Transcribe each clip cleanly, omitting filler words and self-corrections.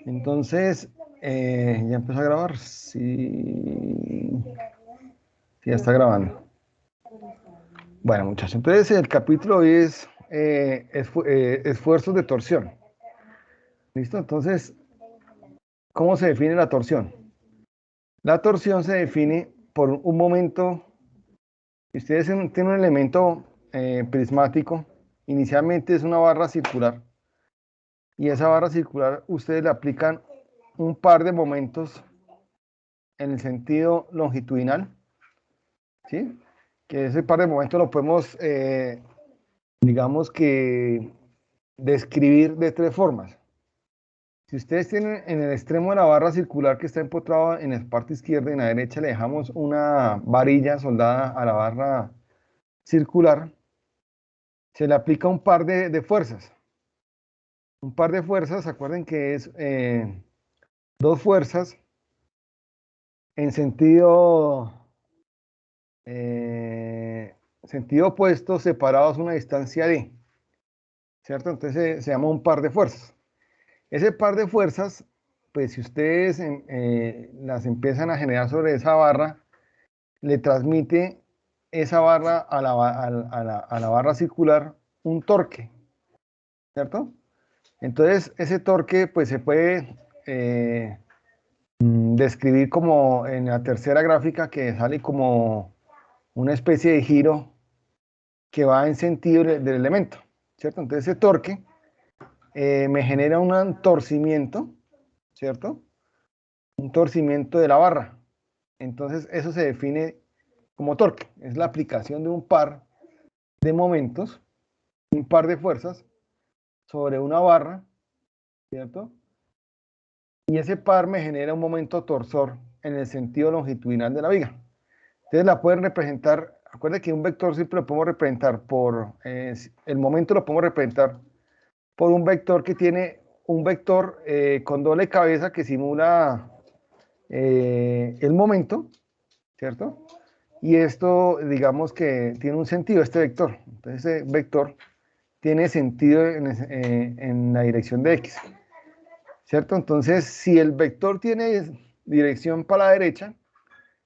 Entonces, ¿ya empezó a grabar? Sí, sí, ya está grabando. Bueno, muchachos, entonces el capítulo hoy es esfuerzos de torsión. ¿Listo? Entonces, ¿cómo se define la torsión? La torsión se define por un momento, si ustedes tienen un elemento prismático, inicialmente es una barra circular, y esa barra circular ustedes le aplican un par de momentos en el sentido longitudinal, ¿sí? Que ese par de momentos lo podemos, digamos que, describir de tres formas. Si ustedes tienen en el extremo de la barra circular que está empotrada en la parte izquierda y en la derecha le dejamos una varilla soldada a la barra circular, se le aplica un par de fuerzas. Un par de fuerzas, acuerden que es dos fuerzas en eh, sentido opuesto, separados a una distancia d, ¿cierto? Entonces se llama un par de fuerzas. Ese par de fuerzas, pues si ustedes las empiezan a generar sobre esa barra, le transmite esa barra a la barra circular un torque, ¿cierto? Entonces ese torque pues se puede describir como en la tercera gráfica que sale como una especie de giro que va en sentido del elemento, ¿cierto? Entonces ese torque me genera un torcimiento, ¿cierto? Un torcimiento de la barra. Entonces eso se define como torque. Es la aplicación de un par de momentos, un par de fuerzas sobre una barra, ¿cierto? Y ese par me genera un momento torsor en el sentido longitudinal de la viga. Entonces la pueden representar, acuérdense que un vector siempre lo podemos representar por, el momento lo podemos representar por un vector que tiene un vector con doble cabeza que simula el momento, ¿cierto? Y esto, digamos que tiene un sentido, este vector. Entonces, ese vector tiene sentido en la dirección de x, ¿cierto? Entonces, si el vector tiene dirección para la derecha,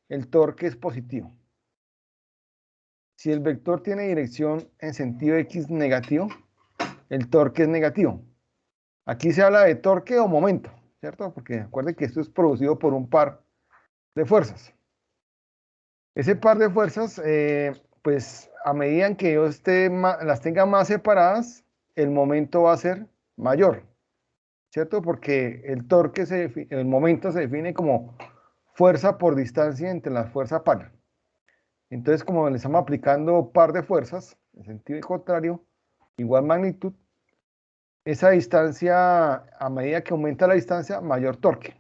el torque es positivo. Si el vector tiene dirección en sentido x negativo, el torque es negativo. Aquí se habla de torque o momento, ¿cierto? Porque acuérdense que esto es producido por un par de fuerzas. Ese par de fuerzas, pues a medida que yo las tenga más separadas, el momento va a ser mayor, ¿cierto? Porque el momento se define como fuerza por distancia entre las fuerzas par. Entonces, como le estamos aplicando par de fuerzas, en sentido contrario, igual magnitud, esa distancia, a medida que aumenta la distancia, mayor torque.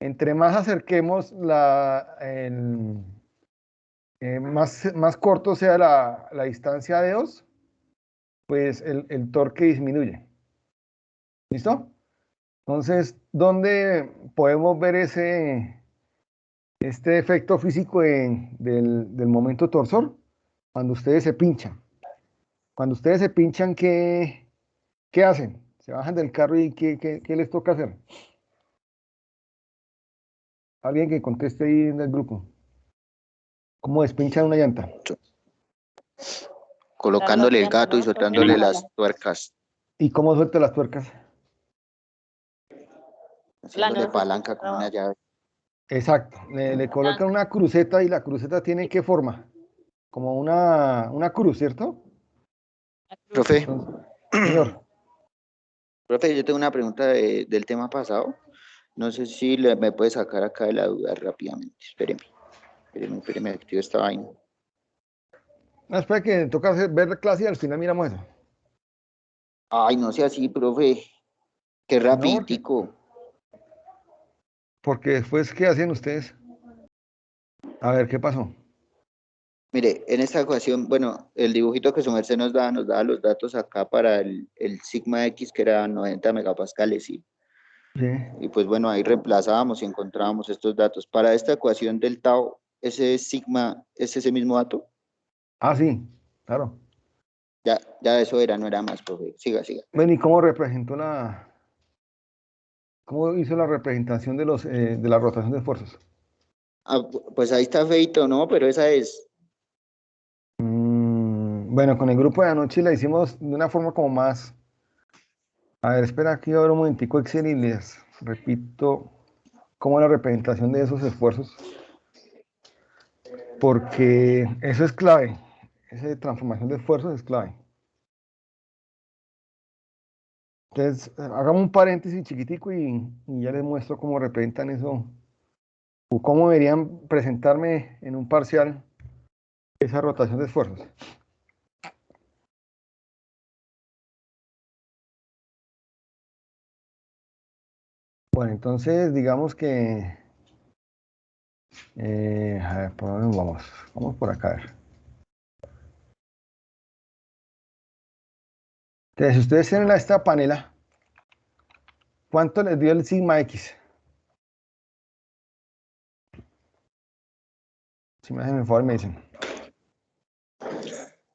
Entre más acerquemos más corto sea la distancia de 2, pues el torque disminuye. ¿Listo? Entonces, ¿dónde podemos ver este efecto físico del momento torsor? Cuando ustedes se pinchan. Cuando ustedes se pinchan, ¿qué hacen? Se bajan del carro y ¿qué les toca hacer? Alguien que conteste ahí en el grupo. ¿Cómo despinchan una llanta? Colocándole el gato y soltándole las tuercas, ¿Y cómo suelta las tuercas? haciéndole palanca con una llave. Exacto. Le colocan una cruceta y la cruceta tiene ¿qué forma? Como una cruz, ¿cierto? Profe, Entonces, señor. profe, yo tengo una pregunta del tema pasado. No sé si me puede sacar acá de la duda rápidamente. Espéreme, activo esta vaina. No, espera que toca ver la clase y al final miramos eso. Ay, no sea así, profe. Qué No, rapiditico. porque después, ¿qué hacen ustedes? A ver, ¿qué pasó? Mire, en esta ecuación, bueno, el dibujito que su merced nos daba los datos acá para el sigma X, que era 90 megapascales, ¿sí? Sí. Y pues bueno, ahí reemplazábamos y encontrábamos estos datos. Para esta ecuación del tau, ese sigma es ese mismo dato. Ah, sí, claro. Ya eso era, no era más, profe. Siga. Ven, ¿y cómo representó ¿Cómo hizo la representación de la rotación de esfuerzos? Ah, pues ahí está feito, ¿no? Pero esa es. Bueno, con el grupo de anoche la hicimos de una forma como más. A ver, espera aquí ahora un momentico Excel y les repito cómo es la representación de esos esfuerzos, porque eso es clave. Esa transformación de esfuerzos es clave. Entonces, hagamos un paréntesis chiquitico y ya les muestro cómo representan eso, o cómo deberían presentarme en un parcial esa rotación de esfuerzos. Bueno, entonces digamos que, a ver, ¿por dónde vamos? Vamos por acá, a ver. Entonces, si ustedes tienen esta panela, ¿cuánto les dio el sigma X? Si me hacen el favor, me dicen.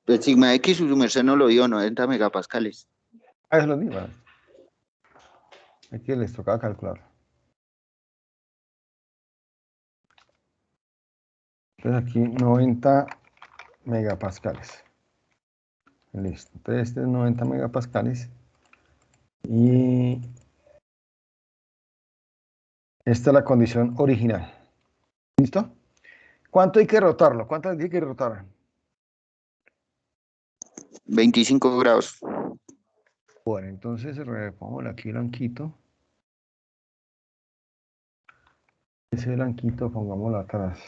El sigma X, su merced no lo dio, 90 megapascales. Ah, eso lo digo. Bueno, aquí les tocaba calcular. Entonces aquí 90 megapascales. Listo. Entonces este es 90 megapascales. Y esta es la condición original. ¿Listo? ¿Cuánto hay que rotarlo? ¿Cuánto hay que rotar? 25 grados. Bueno, entonces pongo aquí blanquito. Ese blanquito pongámoslo atrás.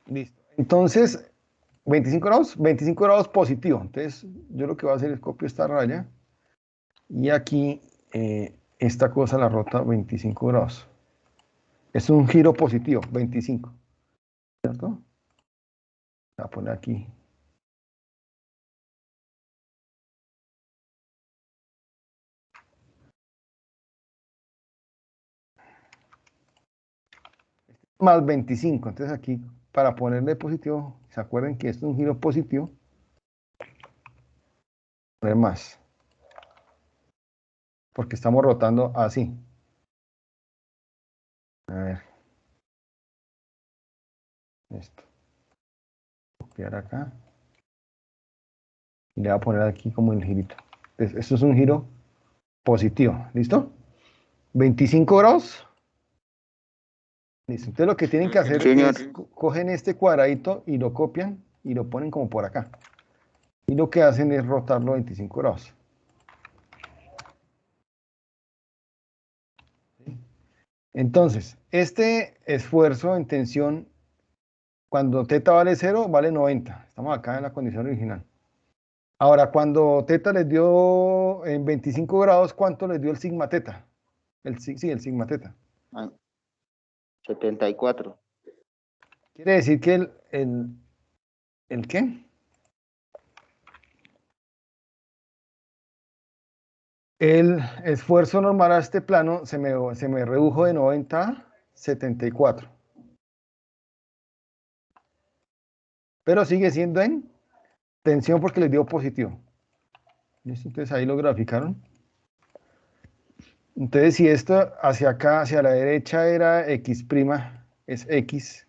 Listo. Entonces, 25 grados positivo. Entonces, yo lo que voy a hacer es copio esta raya y aquí esta cosa la rota 25 grados. Es un giro positivo, 25, ¿cierto? Voy a poner aquí. Más 25. Entonces aquí, para ponerle positivo, ¿se acuerdan que esto es un giro positivo? Poner más. Porque estamos rotando así. A ver. Esto. Copiar acá. Y le voy a poner aquí como el girito. Entonces, esto es un giro positivo. ¿Listo? 25 grados. Listo. Entonces lo que tienen que hacer Señor. es cogen este cuadradito y lo copian y lo ponen como por acá. Y lo que hacen es rotarlo 25 grados. Entonces, este esfuerzo en tensión, cuando teta vale 0, vale 90. Estamos acá en la condición original. Ahora, cuando teta les dio en 25 grados, ¿cuánto les dio el sigma teta? Sí, el sigma teta. 74. Quiere decir que ¿el qué? El esfuerzo normal a este plano se me redujo de 90 a 74. Pero sigue siendo en tensión porque les dio positivo. ¿Listo? Entonces ahí lo graficaron. Entonces si esto hacia acá, hacia la derecha era X', es X.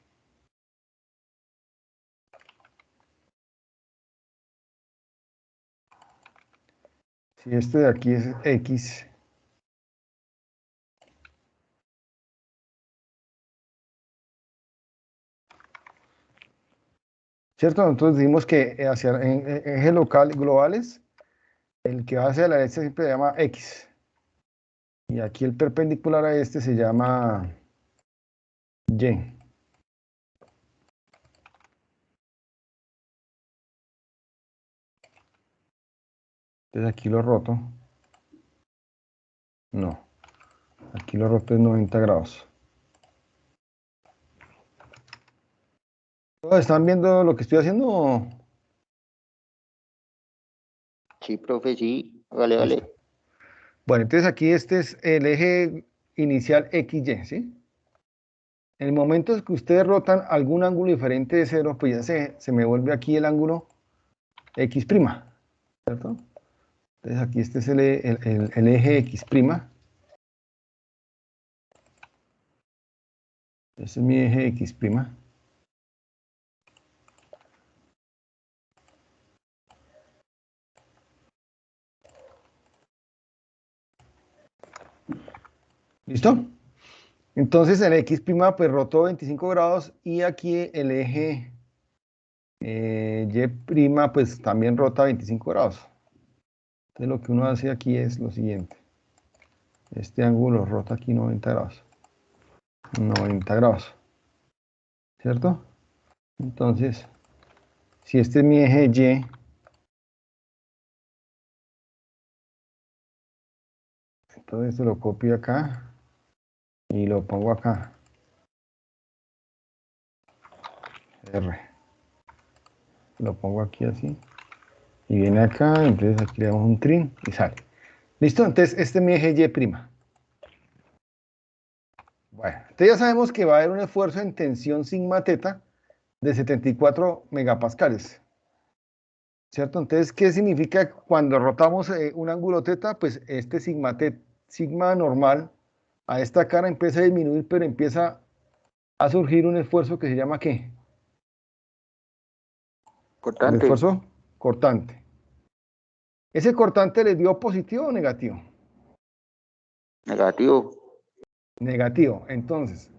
Si esto de aquí es X. ¿Cierto? Entonces dijimos que en ejes globales, el que va hacia la derecha siempre se llama X. Y aquí el perpendicular a este se llama Y. Entonces aquí lo roto. No. Aquí lo roto es 90 grados. ¿Están viendo lo que estoy haciendo? Sí, profe, sí. Vale, Listo. vale. Bueno, entonces aquí este es el eje inicial XY, ¿sí? En el momento que ustedes rotan algún ángulo diferente de cero, pues ya se me vuelve aquí el ángulo X'. ¿cierto? Entonces aquí este es el eje X'. Este es mi eje X'. ¿Listo? Entonces el X' pues rotó 25 grados y aquí el eje Y' pues también rota 25 grados. Entonces lo que uno hace aquí es lo siguiente. Este ángulo rota aquí 90 grados. 90 grados. ¿Cierto? Entonces, si este es mi eje Y, entonces lo copio acá y lo pongo acá. R. Lo pongo aquí así. Y viene acá, entonces aquí le damos un trim y sale. ¿Listo? Entonces este es mi eje Y'. Bueno, entonces ya sabemos que va a haber un esfuerzo en tensión sigma teta de 74 megapascales. ¿Cierto? Entonces, ¿qué significa cuando rotamos un ángulo teta? Pues este sigma normal a esta cara empieza a disminuir, pero empieza a surgir un esfuerzo que se llama ¿qué? El Cortante, esfuerzo cortante. ¿Ese cortante le dio positivo o negativo? negativo, Negativo. Entonces,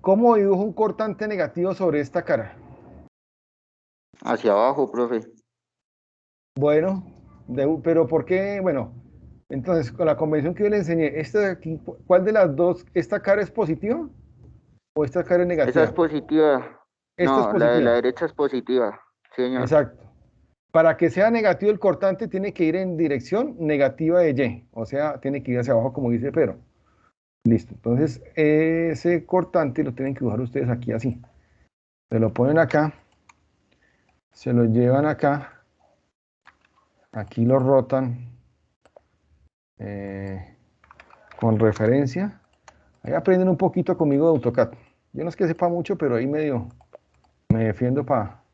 ¿cómo dibujo un cortante negativo sobre esta cara? hacia abajo, profe. Bueno, pero ¿por qué? Bueno, entonces con la convención que yo le enseñé, esta de aquí, ¿cuál de las dos? ¿Esta cara es positiva o esta cara es Esa es negativa? positiva. Esta es No, la de la positiva. derecha es positiva, señor. Exacto. Para que sea negativo el cortante tiene que ir en dirección negativa de Y, o sea, tiene que ir hacia abajo como dice Pedro. Listo. Entonces, ese cortante lo tienen que dibujar ustedes aquí así. Se lo ponen acá, se lo llevan acá, aquí lo rotan eh, con referencia. Ahí aprenden un poquito conmigo de AutoCAD. Yo no es que sepa mucho, pero ahí medio me defiendo para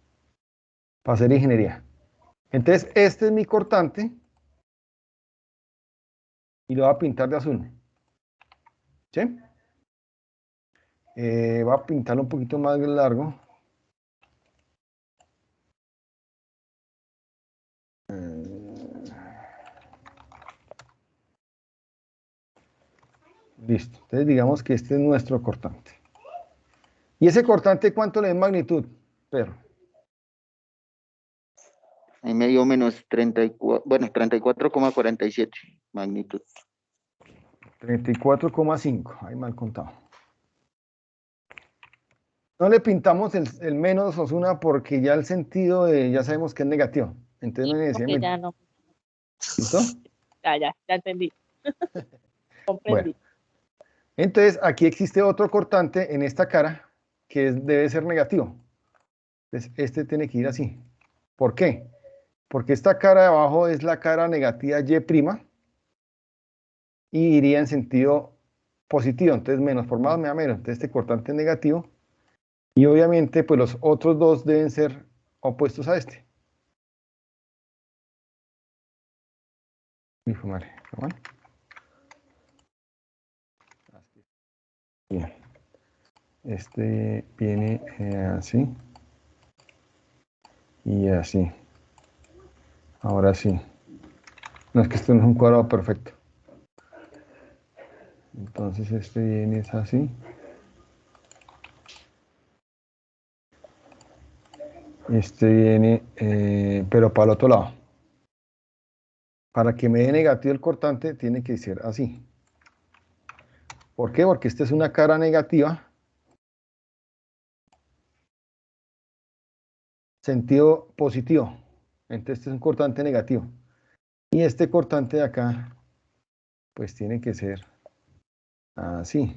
hacer ingeniería. Entonces, este es mi cortante y lo voy a pintar de azul. ¿Sí? Voy a pintarlo un poquito más largo. Listo. Entonces, digamos que este es nuestro cortante. ¿Y ese cortante cuánto le da en magnitud? Pero Ahí me dio menos 34, bueno, 34,47 magnitud. 34,5. Ahí mal contado. No le pintamos el menos Osuna porque ya el sentido ya sabemos que es negativo. Entonces no hay necesidad Porque ya no, ¿Listo? ya entendí, Bueno, comprendí. entonces aquí existe otro cortante en esta cara que debe ser negativo. Entonces este tiene que ir así. ¿Por qué? Porque esta cara de abajo es la cara negativa Y' y iría en sentido positivo. Entonces menos por más me da menos. Entonces este cortante es negativo. Y obviamente pues los otros dos deben ser opuestos a este. Hijo madre, ¿no? Bien. Este viene así y así. Ahora sí. No es que esto no es un cuadrado perfecto. Entonces este viene es así. Este viene, pero para el otro lado. Para que me dé negativo el cortante, tiene que ser así. ¿Por qué? Porque esta es una cara negativa, sentido positivo. Entonces este es un cortante negativo. Y este cortante de acá, pues tiene que ser así.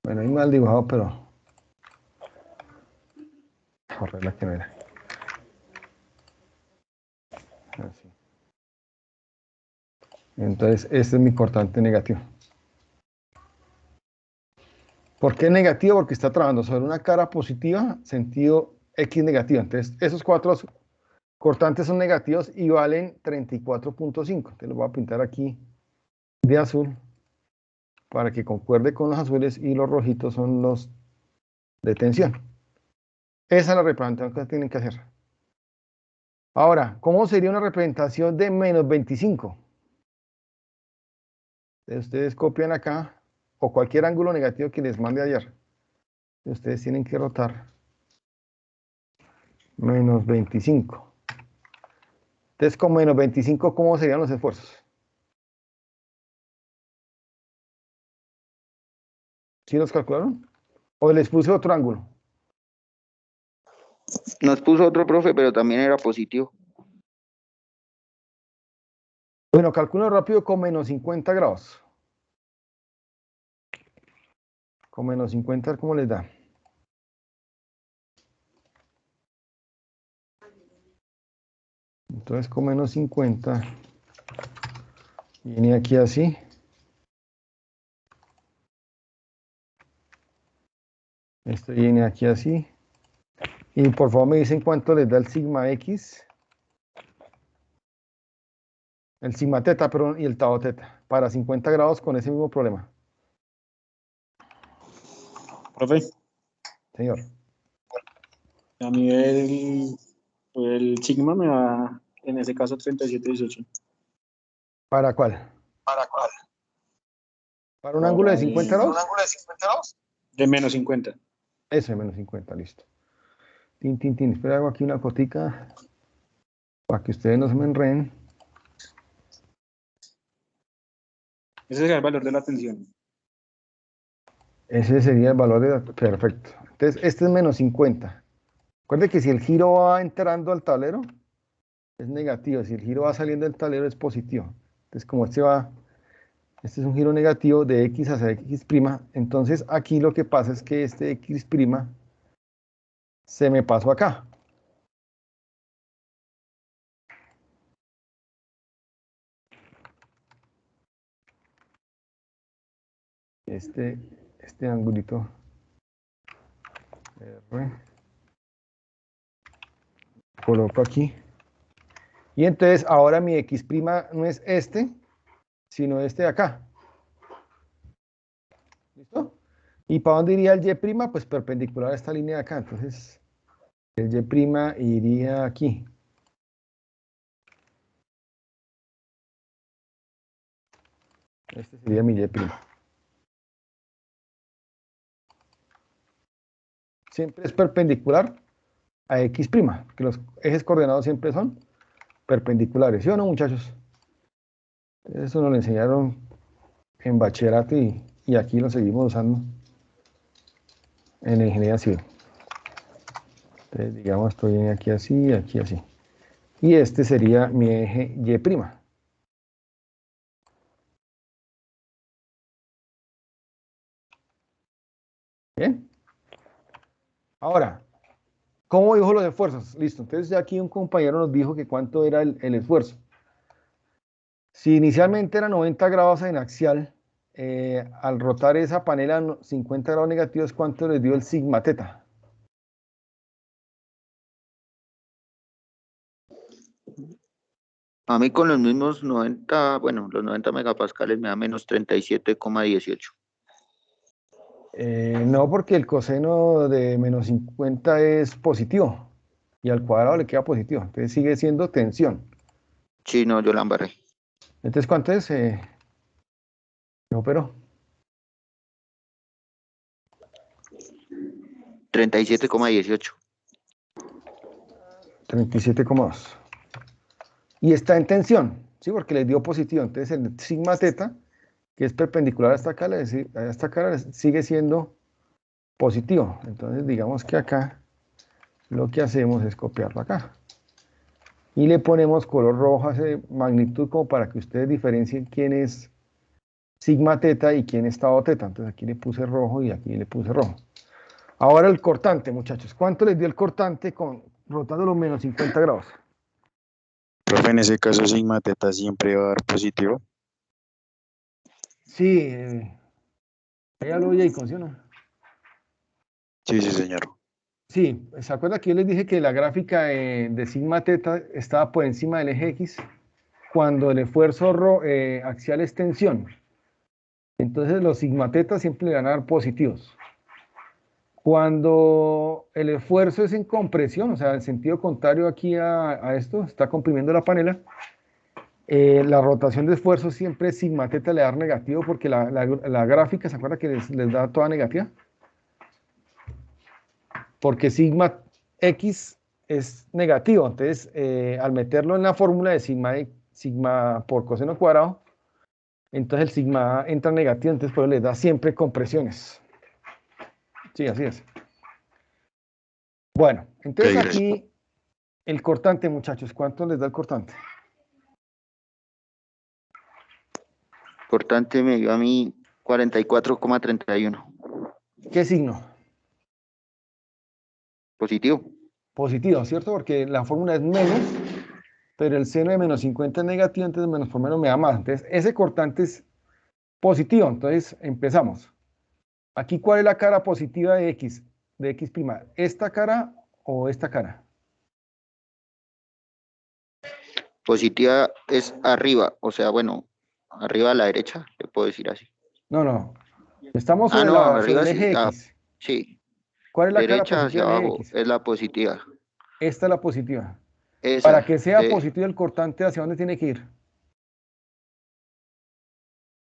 Bueno, ahí mal dibujado, pero correr la que no era. Así. Entonces, este es mi cortante negativo. ¿Por qué negativo? Porque está trabajando sobre una cara positiva, sentido X negativo. Entonces, esos cuatro cortantes son negativos y valen 34.5. Te los voy a pintar aquí de azul para que concuerde con los azules y los rojitos son los de tensión. Esa es la representación que tienen que hacer. Ahora, ¿cómo sería una representación de menos 25? Ustedes copian acá o cualquier ángulo negativo que les mande ayer. Ustedes tienen que rotar menos 25. Entonces, con menos 25, ¿cómo serían los esfuerzos? ¿Sí los calcularon? ¿O les puse otro ángulo? Nos puso otro profe, pero también era positivo. Bueno, calculo rápido con menos 50 grados. Con menos 50, ¿cómo les da? Entonces, con menos 50, viene aquí así. Esto viene aquí así. Y por favor me dicen cuánto les da el sigma X, el sigma teta, perdón, y el tau teta, para 50 grados con ese mismo problema. Profe, Señor. a mí el sigma me da, en ese caso, 37,18. ¿Para cuál? ¿Para cuál? ¿Para un ángulo Para de 50 ¿un grados? ángulo de 50 grados? De menos 50. Eso es menos 50, listo. Tin, tin, tin. Espera, hago aquí una cotica para que ustedes no se me enreden. Ese sería el valor de la tensión. Ese sería el valor de... Perfecto. Entonces, este es menos 50. Recuerde que si el giro va entrando al tablero, es negativo. Si el giro va saliendo del tablero, es positivo. Entonces, como este es un giro negativo de X hacia X', entonces aquí lo que pasa es que este X' se me pasó acá. Este angulito R, coloco aquí. Y entonces ahora mi X' no es este, sino este de acá. ¿Listo? ¿Y para dónde iría el Y'? Pues perpendicular a esta línea de acá. Entonces, el Y' iría aquí. Este sería mi Y'. Siempre es perpendicular a X', que los ejes coordenados siempre son perpendiculares. ¿Sí o no, muchachos? Eso nos lo enseñaron en bachillerato y aquí lo seguimos usando en ingeniería civil. Entonces, digamos, estoy aquí así, aquí así. Y este sería mi eje Y'. Bien. Ahora, ¿cómo dijo los esfuerzos? Listo. Entonces, ya aquí un compañero nos dijo que cuánto era el esfuerzo. Si inicialmente era 90 grados en axial, al rotar esa panela 50 grados negativos, ¿cuánto les dio el sigma teta? A mí con los mismos 90, bueno, los 90 megapascales me da menos 37,18. No, porque el coseno de menos 50 es positivo y al cuadrado le queda positivo. Entonces sigue siendo tensión. Sí, no, yo la embarré. Entonces, ¿cuánto es? No, pero 37,18. 37,2. Y está en tensión, ¿sí? Porque le dio positivo. Entonces el sigma teta, que es perpendicular a esta cara, sigue siendo positivo. Entonces digamos que acá lo que hacemos es copiarlo acá. Y le ponemos color rojo a esa magnitud como para que ustedes diferencien quién es sigma teta y quién es tau teta. Entonces aquí le puse rojo y aquí le puse rojo. Ahora el cortante, muchachos. ¿Cuánto les dio el cortante rotando los menos 50 grados? Profe, en ese caso sigma teta siempre va a dar positivo. Sí, ya lo oye, ¿sí o no? Sí, sí, señor. Sí, ¿se acuerda que yo les dije que la gráfica de sigma teta estaba por encima del eje X cuando el esfuerzo axial es tensión? Entonces los sigma teta siempre le van a dar positivos. Cuando el esfuerzo es en compresión, o sea, en sentido contrario aquí a esto, está comprimiendo la panela, la rotación de esfuerzo siempre es sigma teta le da negativo porque la gráfica, ¿se acuerda que les da toda negativa? Porque sigma X es negativo, entonces al meterlo en la fórmula de sigma por coseno cuadrado, entonces el sigma entra negativo, entonces por eso les da siempre compresiones. Sí, así es. Bueno, entonces Ok, gracias. aquí el cortante, muchachos, ¿cuánto les da el cortante? Cortante me dio a mí 44,31. ¿Qué signo? Positivo. Positivo, ¿cierto? Porque la fórmula es menos, pero el seno de menos 50 es negativo, entonces menos por menos me da más. Entonces ese cortante es positivo, entonces empezamos. Aquí, ¿cuál es la cara positiva de X? De X'. ¿Esta cara o esta cara? Positiva es arriba, o sea, bueno, arriba a la derecha, le puedo decir así. No, no. Estamos Ah, sobre, no, sobre arriba el sí, eje X. sí. ¿Cuál es la cara Derecha hacia positiva del eje abajo X? es la positiva. Esta es la positiva. Para Esa que sea de positivo el cortante, ¿hacia dónde tiene que ir?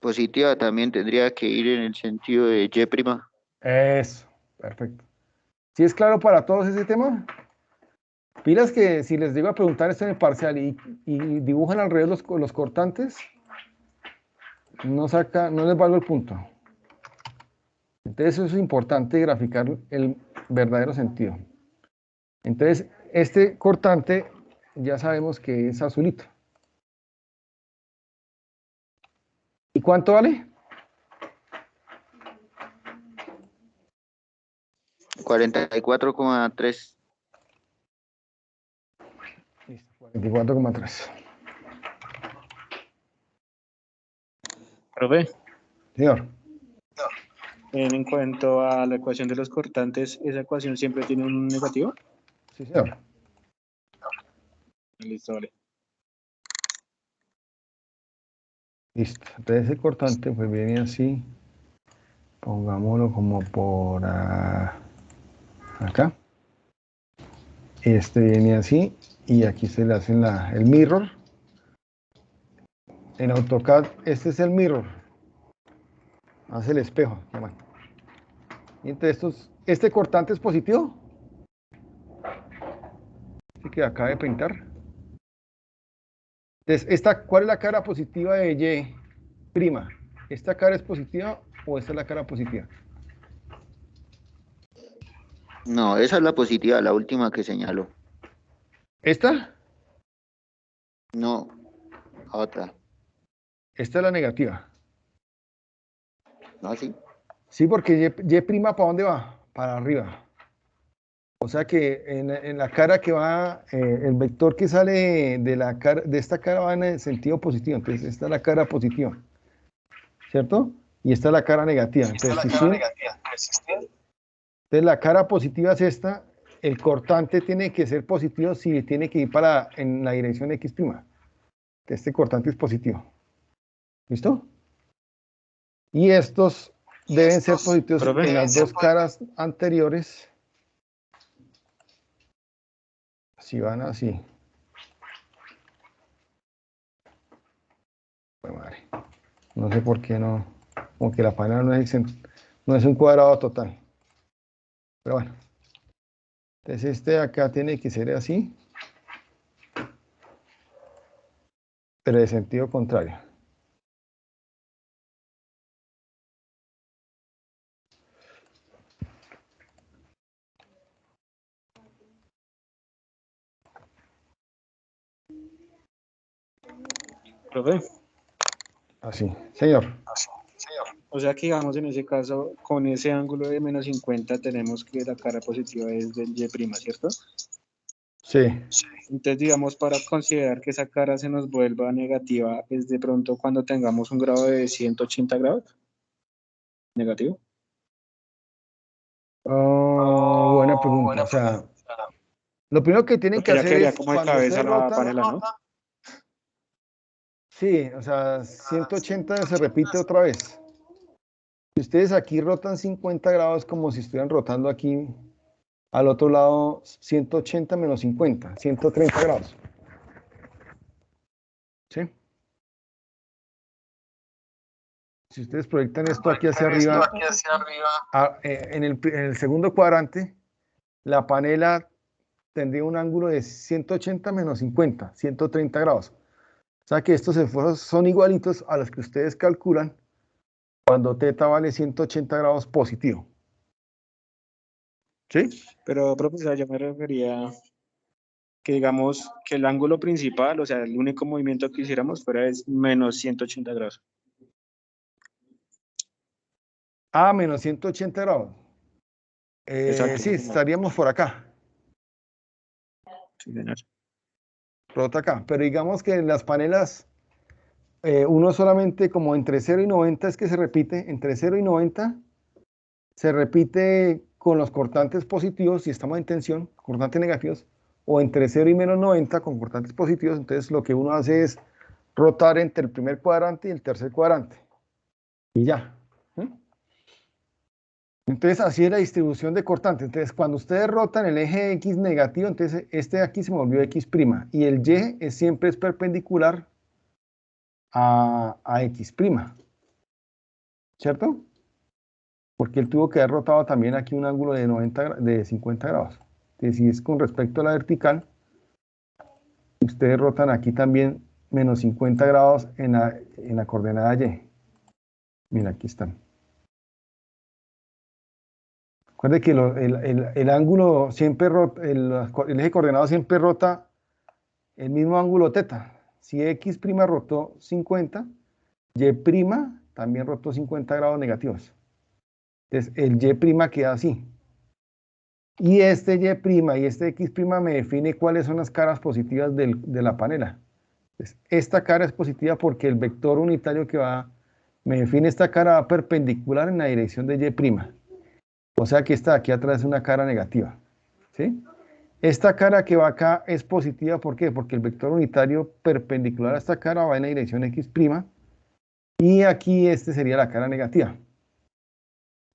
positiva también tendría que ir en el sentido de Y'. Eso, perfecto. ¿Sí es claro para todos ese tema? Pilas que si les digo a preguntar esto en el parcial y dibujan alrededor los cortantes, no les valgo el punto. Entonces eso es importante graficar el verdadero sentido. Entonces, este cortante ya sabemos que es azulito. ¿Y cuánto vale? 44,3. Listo, 44,3. Profe, Señor. en cuanto a la ecuación de los cortantes, ¿esa ecuación siempre tiene un negativo? Sí, señor. Listo, vale. Listo. Entonces ese cortante pues viene así. Pongámoslo como por acá. Este viene así y aquí se le hace el mirror. En AutoCAD, este es el mirror. Hace el espejo. Y entonces este cortante es positivo. Este que acaba de pintar. Entonces, ¿cuál es la cara positiva de Y'? ¿Esta cara es positiva o esta es la cara positiva? No, esa es la positiva, la última que señaló. ¿Esta? No, otra. Esta es la negativa. No, sí. Sí, porque Y' ¿para dónde va? Para arriba. O sea que en la cara que va, el vector que sale de esta cara va en el sentido positivo. Entonces, esta es la cara positiva, ¿cierto? Y esta es la cara negativa. Entonces, la cara positiva es esta. El cortante tiene que ser positivo si tiene que ir en la dirección X'. Este cortante es positivo. ¿Listo? Y estos deben ser positivos Profe, en las dos caras anteriores. Si van así. Pues madre. No sé por qué no. Como que la panela no es un cuadrado total. Pero bueno. Entonces este de acá tiene que ser así. Pero de sentido contrario. profe. Así. Señor. O sea que digamos en ese caso, con ese ángulo de menos 50 tenemos que la cara positiva es del Y', ¿cierto? Sí. Entonces, digamos, para considerar que esa cara se nos vuelva negativa, es de pronto cuando tengamos un grado de 180 grados negativo. o sea, lo primero que tienen que Porque ya hacer quedaría es, como de cuando cabeza ustedes la rotan, panela, ¿no? sí, o sea, 180 se repite otra vez. Si ustedes aquí rotan 50 grados, como si estuvieran rotando aquí al otro lado, 180 menos 50, 130 grados. ¿Sí? Si ustedes proyectan esto aquí hacia arriba, en el segundo cuadrante, la panela tendría un ángulo de 180 menos 50, 130 grados. O sea que estos esfuerzos son igualitos a los que ustedes calculan cuando teta vale 180 grados positivo. ¿Sí? Pero, profesor, yo me refería que digamos que el ángulo principal, o sea, el único movimiento que hiciéramos fuera es menos 180 grados. Ah, menos 180 grados. Exacto. Sí, estaríamos por acá, Sí, señor. por acá. Pero digamos que en las panelas, uno solamente como entre 0 y 90 es que se repite, entre 0 y 90 se repite con los cortantes positivos si estamos en tensión, cortantes negativos, o entre 0 y menos 90 con cortantes positivos. Entonces lo que uno hace es rotar entre el primer cuadrante y el tercer cuadrante. Y ya. Entonces así es la distribución de cortantes. Entonces cuando ustedes rotan el eje X negativo, entonces este de aquí se volvió X'. Y el Y siempre es perpendicular a X'. ¿Cierto? Porque él tuvo que haber rotado también aquí un ángulo de 50 grados. Entonces, si es con respecto a la vertical, ustedes rotan aquí también menos 50 grados en la coordenada Y. Mira, aquí están. Recuerde que el ángulo siempre rota, el eje coordenado siempre rota el mismo ángulo teta. Si X' rotó 50, Y' también rotó 50 grados negativos. Entonces, el Y' queda así. Y este Y' y este X' me define cuáles son las caras positivas de la panela. Entonces, esta cara es positiva porque el vector unitario que me define esta cara va perpendicular en la dirección de Y'. O sea que esta de aquí atrás es una cara negativa. ¿Sí? Esta cara que va acá es positiva, ¿por qué? Porque el vector unitario perpendicular a esta cara va en la dirección X', y aquí este sería la cara negativa.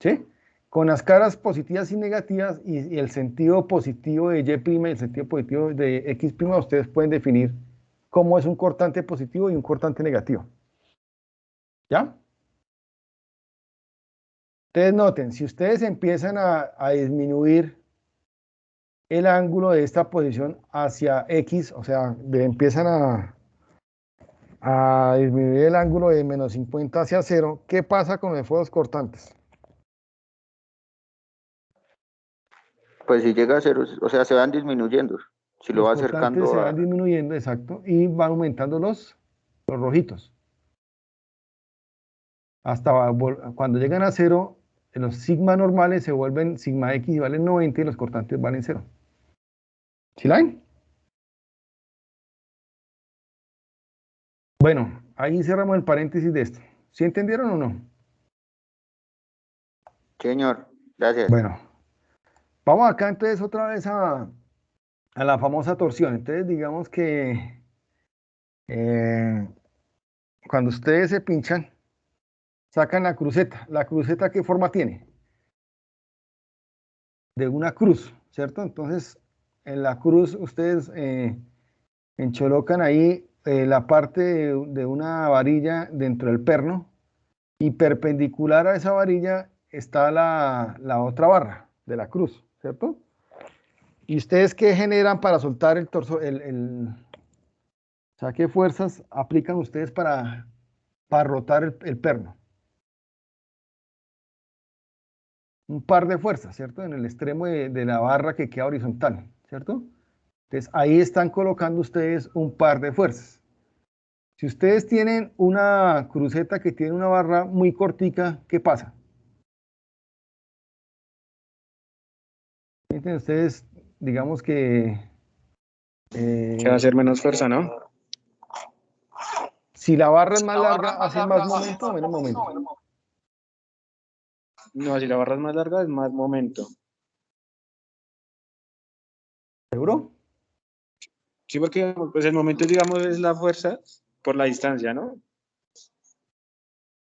¿Sí? Con las caras positivas y negativas y el sentido positivo de Y' y el sentido positivo de X', ustedes pueden definir cómo es un cortante positivo y un cortante negativo. ¿Ya? Entonces noten, si ustedes empiezan a disminuir el ángulo de esta posición hacia X, o sea, empiezan a disminuir el ángulo de menos 50 hacia 0, ¿qué pasa con los esfuerzos cortantes? Pues si llega a cero, o sea, se van disminuyendo. Si lo Los va cortantes se acercando van a... disminuyendo, exacto, y van aumentando los rojitos. Hasta cuando llegan a 0, los sigma normales se vuelven sigma X y valen 90 y los cortantes valen 0. ¿Sí la ven? Bueno, ahí cerramos el paréntesis de esto. ¿Sí entendieron o no? Señor, gracias. Bueno, vamos acá entonces otra vez a la famosa torsión. Entonces digamos que eh, cuando ustedes se pinchan, sacan la cruceta. ¿La cruceta qué forma tiene? De una cruz, ¿cierto? Entonces, en la cruz ustedes encholocan ahí la parte de una varilla dentro del perno y perpendicular a esa varilla está la otra barra de la cruz, ¿cierto? ¿Y ustedes qué generan para soltar el torso? O sea, ¿qué fuerzas aplican ustedes para rotar el perno? Un par de fuerzas, ¿cierto? En el extremo de la barra que queda horizontal, ¿cierto? Entonces, ahí están colocando ustedes un par de fuerzas. Si ustedes tienen una cruceta que tiene una barra muy cortica, ¿qué pasa? Entonces, ustedes, digamos que Que va a ser menos fuerza, ¿no? si la barra es más larga, ¿hace más momento o menos momento? No, si la barra es más larga, es más momento. ¿Seguro? Sí, porque pues el momento, digamos, es la fuerza por la distancia, ¿no?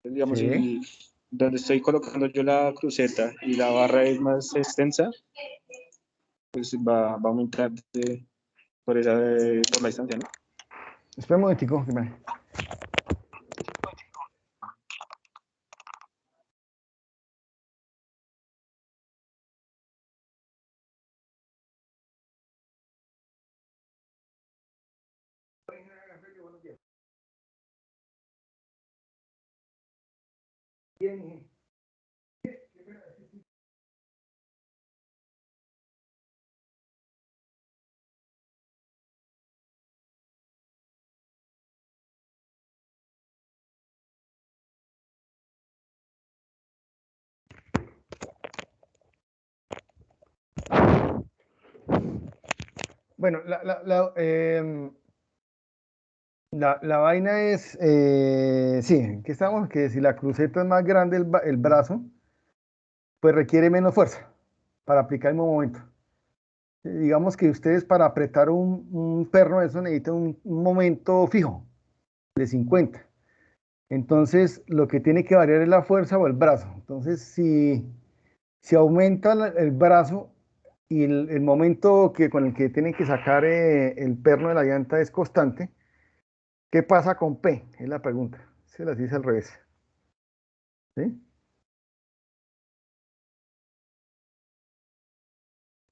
Digamos, Sí. si donde estoy colocando yo la cruceta y la barra es más extensa, pues va a aumentar por la distancia, ¿no? Espera un momentico, que me- Bueno, la vaina es, sí, que estamos, que si la cruceta es más grande el brazo, pues requiere menos fuerza para aplicar el mismo momento. Digamos que ustedes para apretar un perno, eso necesitan un momento fijo de 50. Entonces, lo que tiene que variar es la fuerza o el brazo. Entonces, si aumenta el brazo y el momento con el que tienen que sacar el perno de la llanta es constante, ¿qué pasa con P? Es la pregunta. Se las dice al revés. ¿Sí?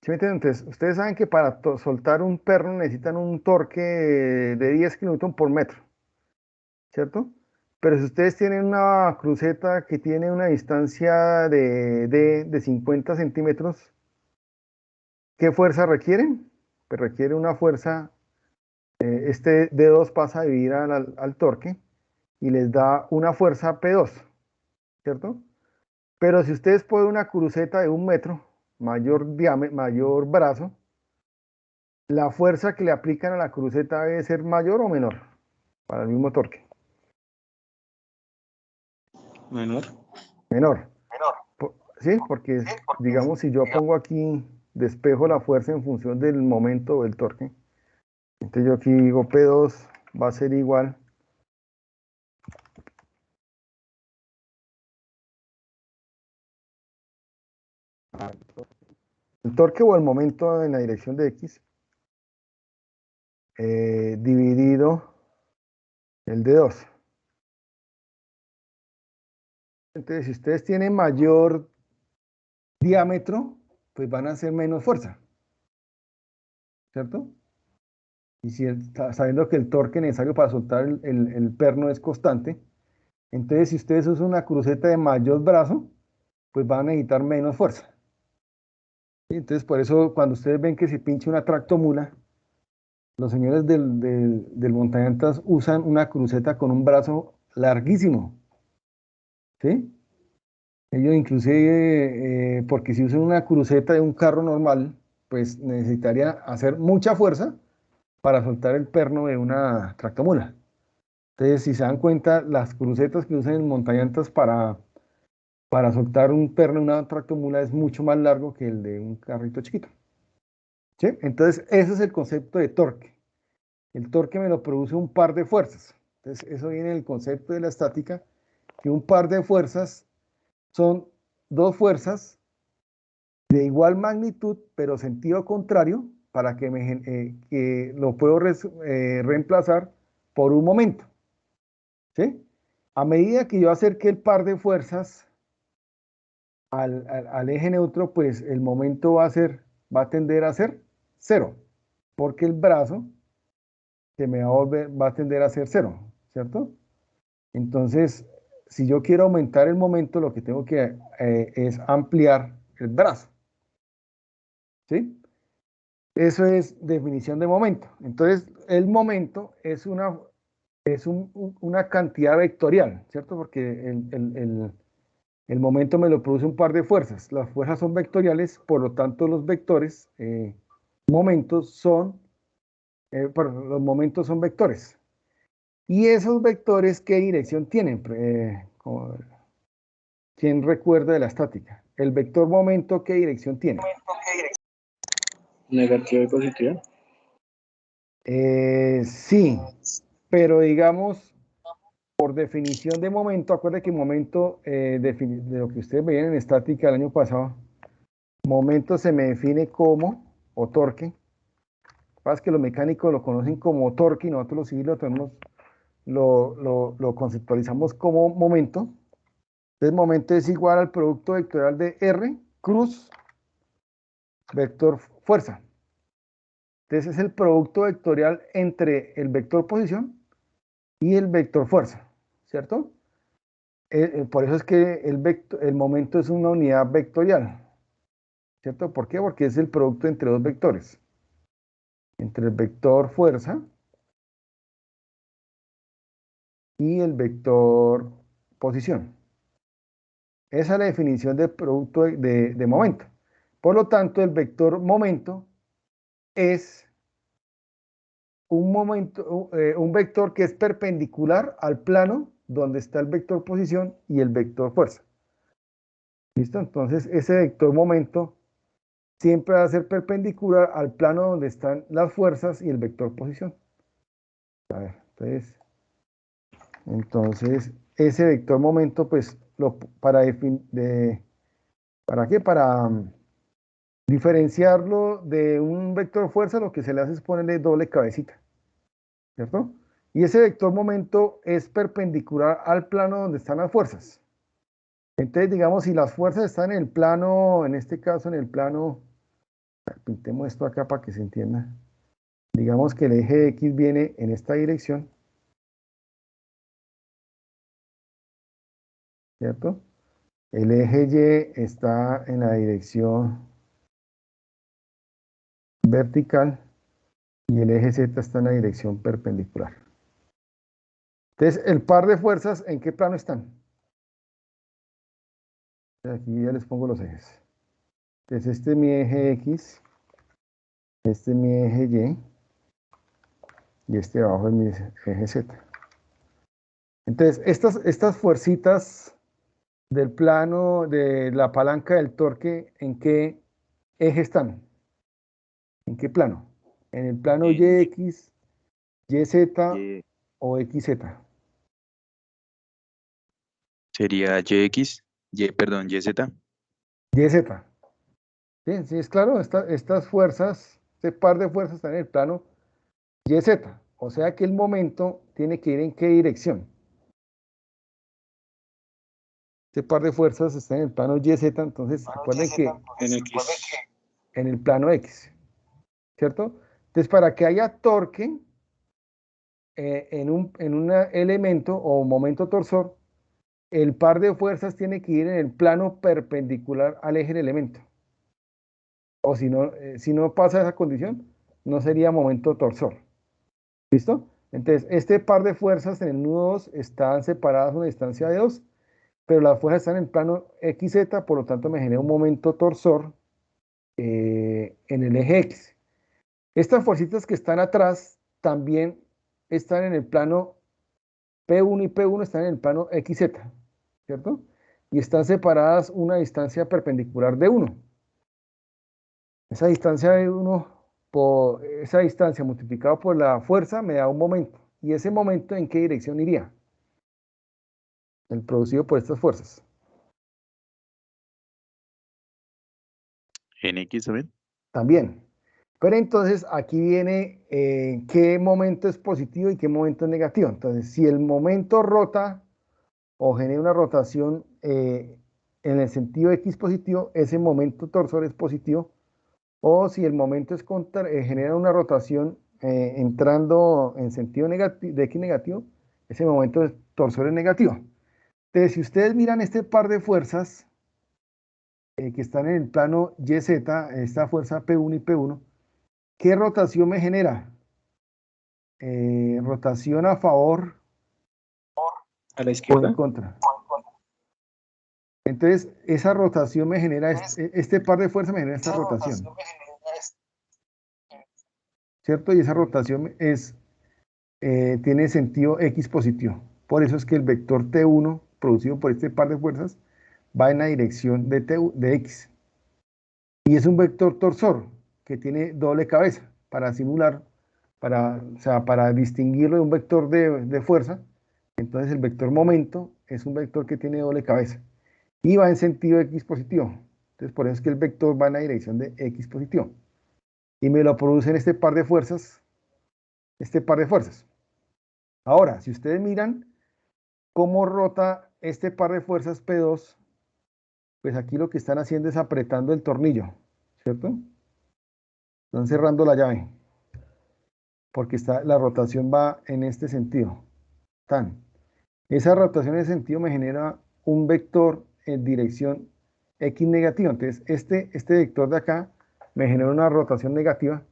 ¿Sí me entienden? Entonces, ustedes saben que para soltar un perno necesitan un torque de 10 kilómetros por metro, ¿cierto? Pero si ustedes tienen una cruceta que tiene una distancia de 50 centímetros, ¿qué fuerza requieren? Pues requiere una fuerza, este D2 pasa a dividir al torque y les da una fuerza P2, ¿cierto? Pero si ustedes ponen una cruceta de 1 metro, mayor diámetro, mayor brazo, la fuerza que le aplican a la cruceta debe ser mayor o menor para el mismo torque. Menor. Menor. ¿Sí? Porque, digamos, si yo pongo aquí, despejo la fuerza en función del momento o del torque, entonces yo aquí digo P2 va a ser igual el torque o el momento en la dirección de X dividido el de 2. Entonces, si ustedes tienen mayor diámetro, pues van a hacer menos fuerza, ¿cierto? Y si sabiendo que el torque necesario para soltar el perno es constante, entonces si ustedes usan una cruceta de mayor brazo, pues van a necesitar menos fuerza. ¿Sí? Entonces, por eso cuando ustedes ven que se pincha una tractomula, los señores del montañantas usan una cruceta con un brazo larguísimo, ¿sí? Ellos inclusive, porque si usan una cruceta de un carro normal, pues necesitaría hacer mucha fuerza para soltar el perno de una tractomula. Entonces, si se dan cuenta, las crucetas que usan en montañantas para soltar un perno de una tractomula es mucho más largo que el de un carrito chiquito. ¿Sí? Entonces, ese es el concepto de torque. El torque me lo produce un par de fuerzas. Entonces, eso viene del concepto de la estática, que un par de fuerzas son dos fuerzas de igual magnitud, pero sentido contrario, para que lo puedo reemplazar por un momento. ¿Sí? A medida que yo acerque el par de fuerzas al eje neutro, pues el momento va a tender a ser cero, porque el brazo que me va a tender a ser cero, ¿cierto? Entonces, si yo quiero aumentar el momento, lo que tengo que es ampliar el brazo, ¿sí? Eso es definición de momento. Entonces, el momento es una cantidad vectorial, ¿cierto? Porque el momento me lo produce un par de fuerzas. Las fuerzas son vectoriales, por lo tanto, los vectores, momentos son, perdón, los momentos son vectores. ¿Y esos vectores qué dirección tienen? ¿Quién recuerda de la estática? El vector momento, ¿qué dirección tiene? Negativa y positiva. Sí, pero digamos, por definición de momento, acuérdense que momento, de lo que ustedes veían en estática el año pasado, momento se me define como, o torque, pasa que los mecánicos lo conocen como torque y nosotros los civiles lo conceptualizamos como momento. Entonces, momento es igual al producto vectorial de R cruz vector fuerza. Entonces, es el producto vectorial entre el vector posición y el vector fuerza, ¿cierto? Por eso es que el momento es una unidad vectorial, ¿cierto? ¿Por qué? Porque es el producto entre dos vectores, entre el vector fuerza y el vector posición. Esa es la definición de producto de momento. Por lo tanto, el vector momento es un vector que es perpendicular al plano donde está el vector posición y el vector fuerza. ¿Listo? Entonces, ese vector momento siempre va a ser perpendicular al plano donde están las fuerzas y el vector posición. A ver, entonces ese vector momento, pues, ¿para qué? Para diferenciarlo de un vector fuerza, lo que se le hace es ponerle doble cabecita, ¿cierto? Y ese vector momento es perpendicular al plano donde están las fuerzas. Entonces, digamos, si las fuerzas están en el plano, en este caso en el plano, pintemos esto acá para que se entienda. Digamos que el eje X viene en esta dirección, ¿cierto? El eje Y está en la dirección vertical y el eje Z está en la dirección perpendicular. Entonces, el par de fuerzas, ¿en qué plano están? Aquí ya les pongo los ejes. Entonces, este es mi eje X, este es mi eje y este de abajo es mi eje Z. Entonces, estas fuercitas del plano de la palanca del torque, ¿en qué eje están? ¿En qué plano? ¿En el plano YX, YZ o XZ? Sería perdón, YZ. YZ. ¿Sí? ¿Sí es claro? Estas fuerzas, este par de fuerzas están en el plano YZ. O sea que el momento tiene que ir en qué dirección. Este par de fuerzas está en el plano YZ, entonces recuerden que En X. en el plano X, ¿cierto? Entonces, para que haya torque en un elemento o momento torsor, el par de fuerzas tiene que ir en el plano perpendicular al eje del elemento. O si no pasa esa condición, no sería momento torsor. ¿Listo? Entonces, este par de fuerzas en el nudo 2 están separadas a una distancia de 2, pero las fuerzas están en el plano XZ, por lo tanto me genera un momento torsor en el eje X. Estas fuercitas que están atrás también están en el plano P1 y P1 están en el plano XZ, ¿cierto? Y están separadas una distancia perpendicular de 1. Esa distancia de 1, por esa distancia multiplicada por la fuerza me da un momento. ¿Y ese momento en qué dirección iría? El producido por estas fuerzas. En X también. También. Pero entonces aquí viene qué momento es positivo y qué momento es negativo. Entonces, si el momento rota o genera una rotación en el sentido X positivo, ese momento torsor es positivo. O si el momento es genera una rotación entrando en sentido negativo, de X negativo, ese momento torsor es negativo. Entonces, si ustedes miran este par de fuerzas que están en el plano YZ, esta fuerza P1 y P1, ¿qué rotación me genera? ¿Rotación a favor A la o en izquierda. contra? Entonces, esa rotación me genera, este par de fuerzas me genera esta rotación, ¿cierto? Y esa rotación tiene sentido X positivo. Por eso es que el vector T1 producido por este par de fuerzas va en la dirección de X. Y es un vector torsor. que tiene doble cabeza para simular, o sea, para distinguirlo de un vector de fuerza. Entonces el vector momento es un vector que tiene doble cabeza y va en sentido x positivo. Entonces por eso es que el vector va en la dirección de x positivo. Y me lo produce en este par de fuerzas. Ahora, si ustedes miran cómo rota este par de fuerzas P2, pues aquí lo que están haciendo es apretando el tornillo, ¿cierto? Están cerrando la llave, porque la rotación va en este sentido. Esa rotación en ese sentido me genera un vector en dirección x negativa. Entonces, este vector de acá me genera una rotación negativa,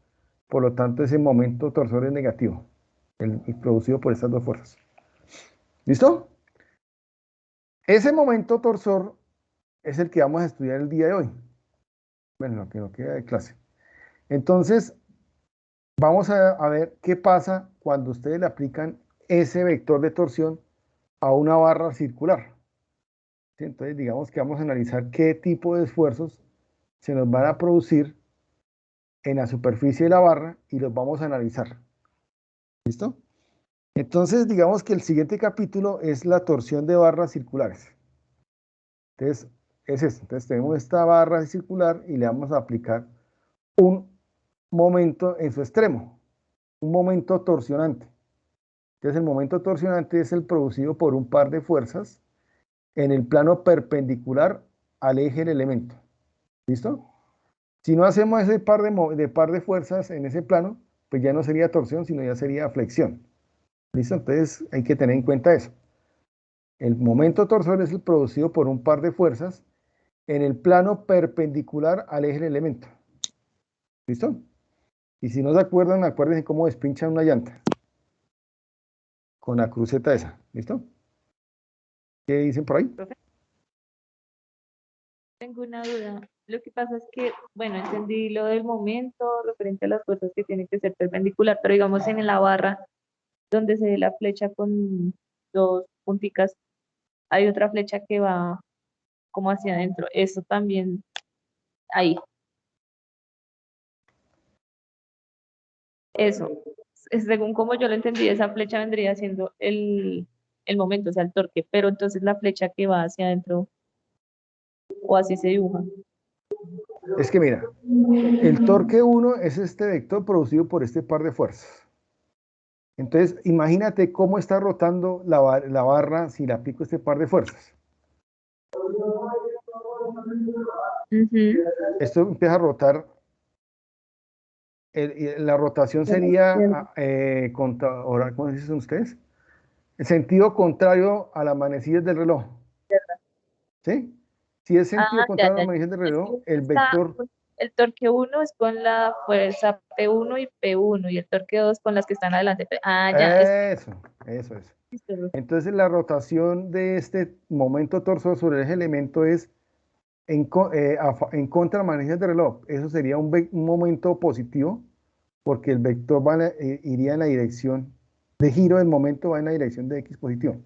por lo tanto, ese momento torsor es negativo, el producido por estas dos fuerzas. ¿Listo? Ese momento torsor es el que vamos a estudiar el día de hoy. Bueno, lo que nos queda de clase. Entonces, vamos a ver qué pasa cuando ustedes le aplican ese vector de torsión a una barra circular. ¿Sí? Entonces, digamos que vamos a analizar qué tipo de esfuerzos se nos van a producir en la superficie de la barra y los vamos a analizar. ¿Listo? Entonces, digamos que el siguiente capítulo es la torsión de barras circulares. Entonces, es esto. Entonces, tenemos esta barra circular y le vamos a aplicar un momento en su extremo, un momento torsionante. Entonces, el momento torsionante es el producido por un par de fuerzas en el plano perpendicular al eje del elemento. ¿Listo? Si no hacemos ese par de fuerzas en ese plano, pues ya no sería torsión, sino ya sería flexión. ¿Listo? Entonces hay que tener en cuenta eso. El momento torsor es el producido por un par de fuerzas en el plano perpendicular al eje del elemento. ¿Listo? Y si no se acuerdan, acuérdense cómo despinchan una llanta. Con la cruceta esa. ¿Listo? ¿Qué dicen por ahí? Profe, tengo una duda. Lo que pasa es que, bueno, entendí lo del momento referente a las fuerzas que tienen que ser perpendicular, pero digamos en la barra donde se ve la flecha con dos punticas, hay otra flecha que va como hacia adentro. Eso también ahí. Eso. Según como yo lo entendí, esa flecha vendría siendo el momento, o sea, el torque, pero entonces la flecha que va hacia adentro, o así se dibuja. Es que mira, el torque 1 es este vector producido por este par de fuerzas. Entonces, imagínate cómo está rotando la barra si le aplico este par de fuerzas. Esto empieza a rotar. La rotación sería, ahora, ¿cómo dicen ustedes? El sentido contrario a las manecillas del reloj. ¿Sí? Si es sentido Ya, contrario a las ya. manecillas del Es reloj, que el vector... el torque 1 es con la fuerza P1 y P1 y el torque 2 con las que están adelante. Ya. Eso. Listo. Entonces la rotación de este momento torsor sobre ese elemento es en contra de las manecillas del reloj. Eso sería un momento positivo porque el vector iría en la dirección de giro del momento, va en la dirección de x positivo.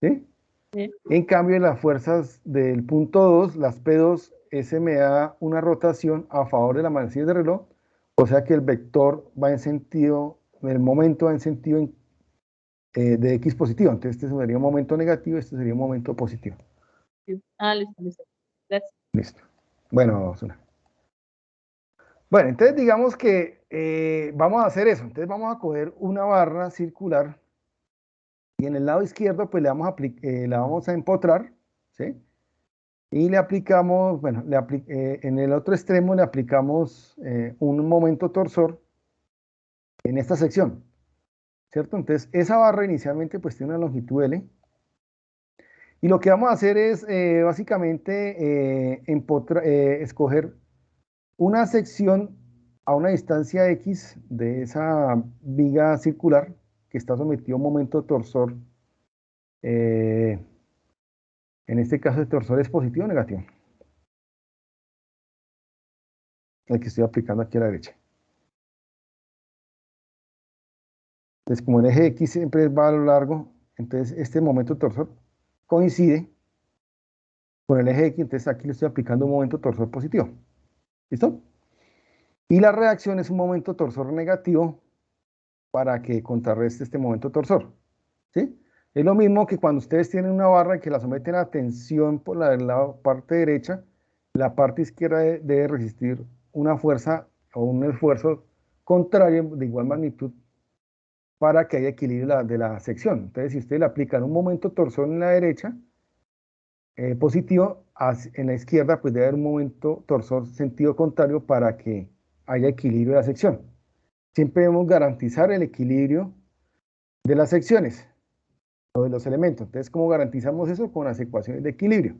¿Sí? Sí. En cambio, las fuerzas del punto 2, las P2, ese me da una rotación a favor de la manecilla del reloj, o sea que el vector va en sentido, el momento va en sentido de x positivo. Entonces este sería un momento negativo, este sería un momento positivo. Sí. Listo. Gracias. Listo. Bueno, Osuna. Bueno, entonces digamos que vamos a hacer eso. Entonces vamos a coger una barra circular y en el lado izquierdo pues la vamos a empotrar, ¿sí? Y le aplicamos, bueno, en el otro extremo le aplicamos un momento torsor en esta sección, ¿cierto? Entonces esa barra inicialmente pues tiene una longitud L. Y lo que vamos a hacer es básicamente escoger una sección a una distancia X de esa viga circular que está sometido a un momento torsor. En este caso el torsor es positivo o negativo. El que estoy aplicando aquí a la derecha. Entonces como el eje X siempre va a lo largo, entonces este momento torsor coincide con el eje X, entonces aquí le estoy aplicando un momento torsor positivo. ¿Listo? Y la reacción es un momento torsor negativo para que contrarreste este momento torsor, ¿sí? Es lo mismo que cuando ustedes tienen una barra que la someten a tensión por la parte derecha, la parte izquierda debe resistir una fuerza o un esfuerzo contrario de igual magnitud para que haya equilibrio de la sección. Entonces, si ustedes le aplican un momento torsor en la derecha, positivo, en la izquierda, pues debe haber un momento torsor sentido contrario para que haya equilibrio de la sección. Siempre debemos garantizar el equilibrio de las secciones o de los elementos. Entonces, ¿cómo garantizamos eso? Con las ecuaciones de equilibrio.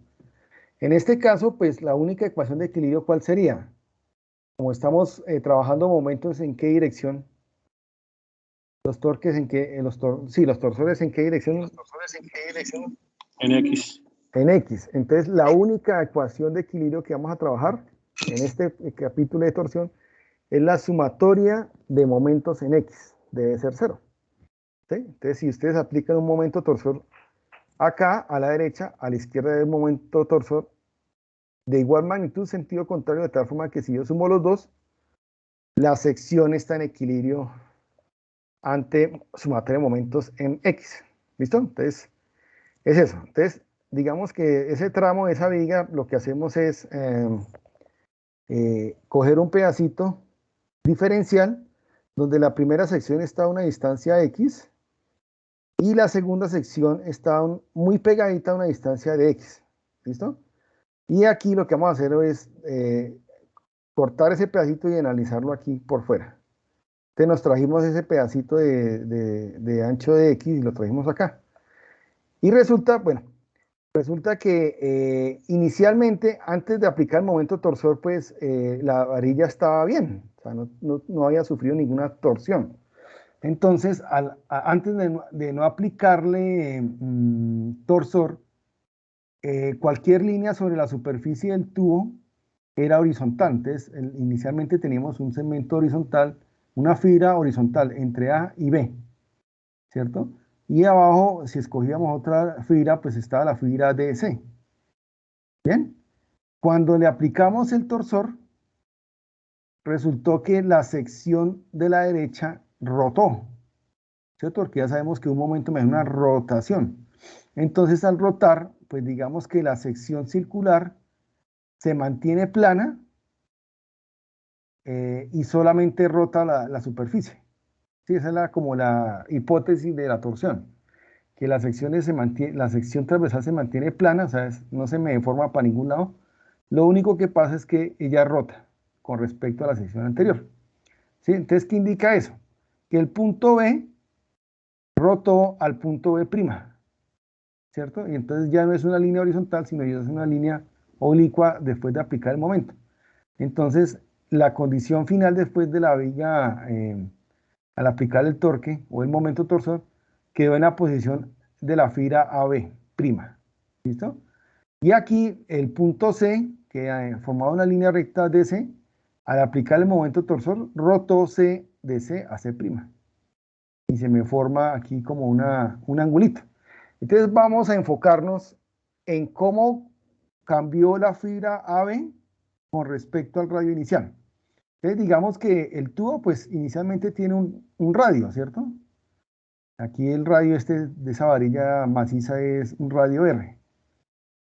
En este caso, pues la única ecuación de equilibrio, ¿cuál sería? Como estamos trabajando momentos, ¿en qué dirección? Los torques en qué, sí, los torsores en qué dirección? En X. En X. Entonces, la única ecuación de equilibrio que vamos a trabajar en este capítulo de torsión es la sumatoria de momentos en X. Debe ser 0. ¿Sí? Entonces, si ustedes aplican un momento torsor acá, a la derecha, a la izquierda del momento torsor de igual magnitud, sentido contrario, de tal forma que si yo sumo los dos, la sección está en equilibrio ante sumatoria de momentos en X. ¿Listo? Entonces, es eso. Entonces, digamos que ese tramo, esa viga, lo que hacemos es coger un pedacito diferencial donde la primera sección está a una distancia X y la segunda sección está muy pegadita a una distancia de X. ¿Listo? Y aquí lo que vamos a hacer es cortar ese pedacito y analizarlo aquí por fuera. Entonces nos trajimos ese pedacito de ancho de X y lo trajimos acá. Y resulta, bueno, resulta que inicialmente, antes de aplicar el momento torsor, pues la varilla estaba bien, o sea, no había sufrido ninguna torsión. Entonces, antes de no aplicarle torsor, cualquier línea sobre la superficie del tubo era horizontal. Entonces, inicialmente teníamos un segmento horizontal, una fibra horizontal entre A y B, ¿cierto? Y abajo, si escogíamos otra fibra, pues estaba la fibra DC. ¿Bien? Cuando le aplicamos el torsor, resultó que la sección de la derecha rotó, ¿cierto? Porque ya sabemos que un momento me da una rotación. Entonces, al rotar, pues digamos que la sección circular se mantiene plana y solamente rota la superficie. Sí, esa es como la hipótesis de la torsión, que la sección transversal se mantiene plana, o sea, no se me deforma para ningún lado. Lo único que pasa es que ella rota con respecto a la sección anterior. ¿Sí? Entonces, ¿qué indica eso? Que el punto B rotó al punto B', ¿cierto? Y entonces ya no es una línea horizontal, sino ya es una línea oblicua después de aplicar el momento. Entonces, la condición final después de la viga, al aplicar el torque o el momento torsor, quedó en la posición de la fibra AB'. ¿Listo? Y aquí el punto C, que formaba una línea recta DC, al aplicar el momento torsor, rotó C de C a C'. Y se me forma aquí como un angulito. Entonces vamos a enfocarnos en cómo cambió la fibra AB con respecto al radio inicial. Entonces digamos que el tubo pues inicialmente tiene un radio, ¿cierto? Aquí el radio de esa varilla maciza es un radio R,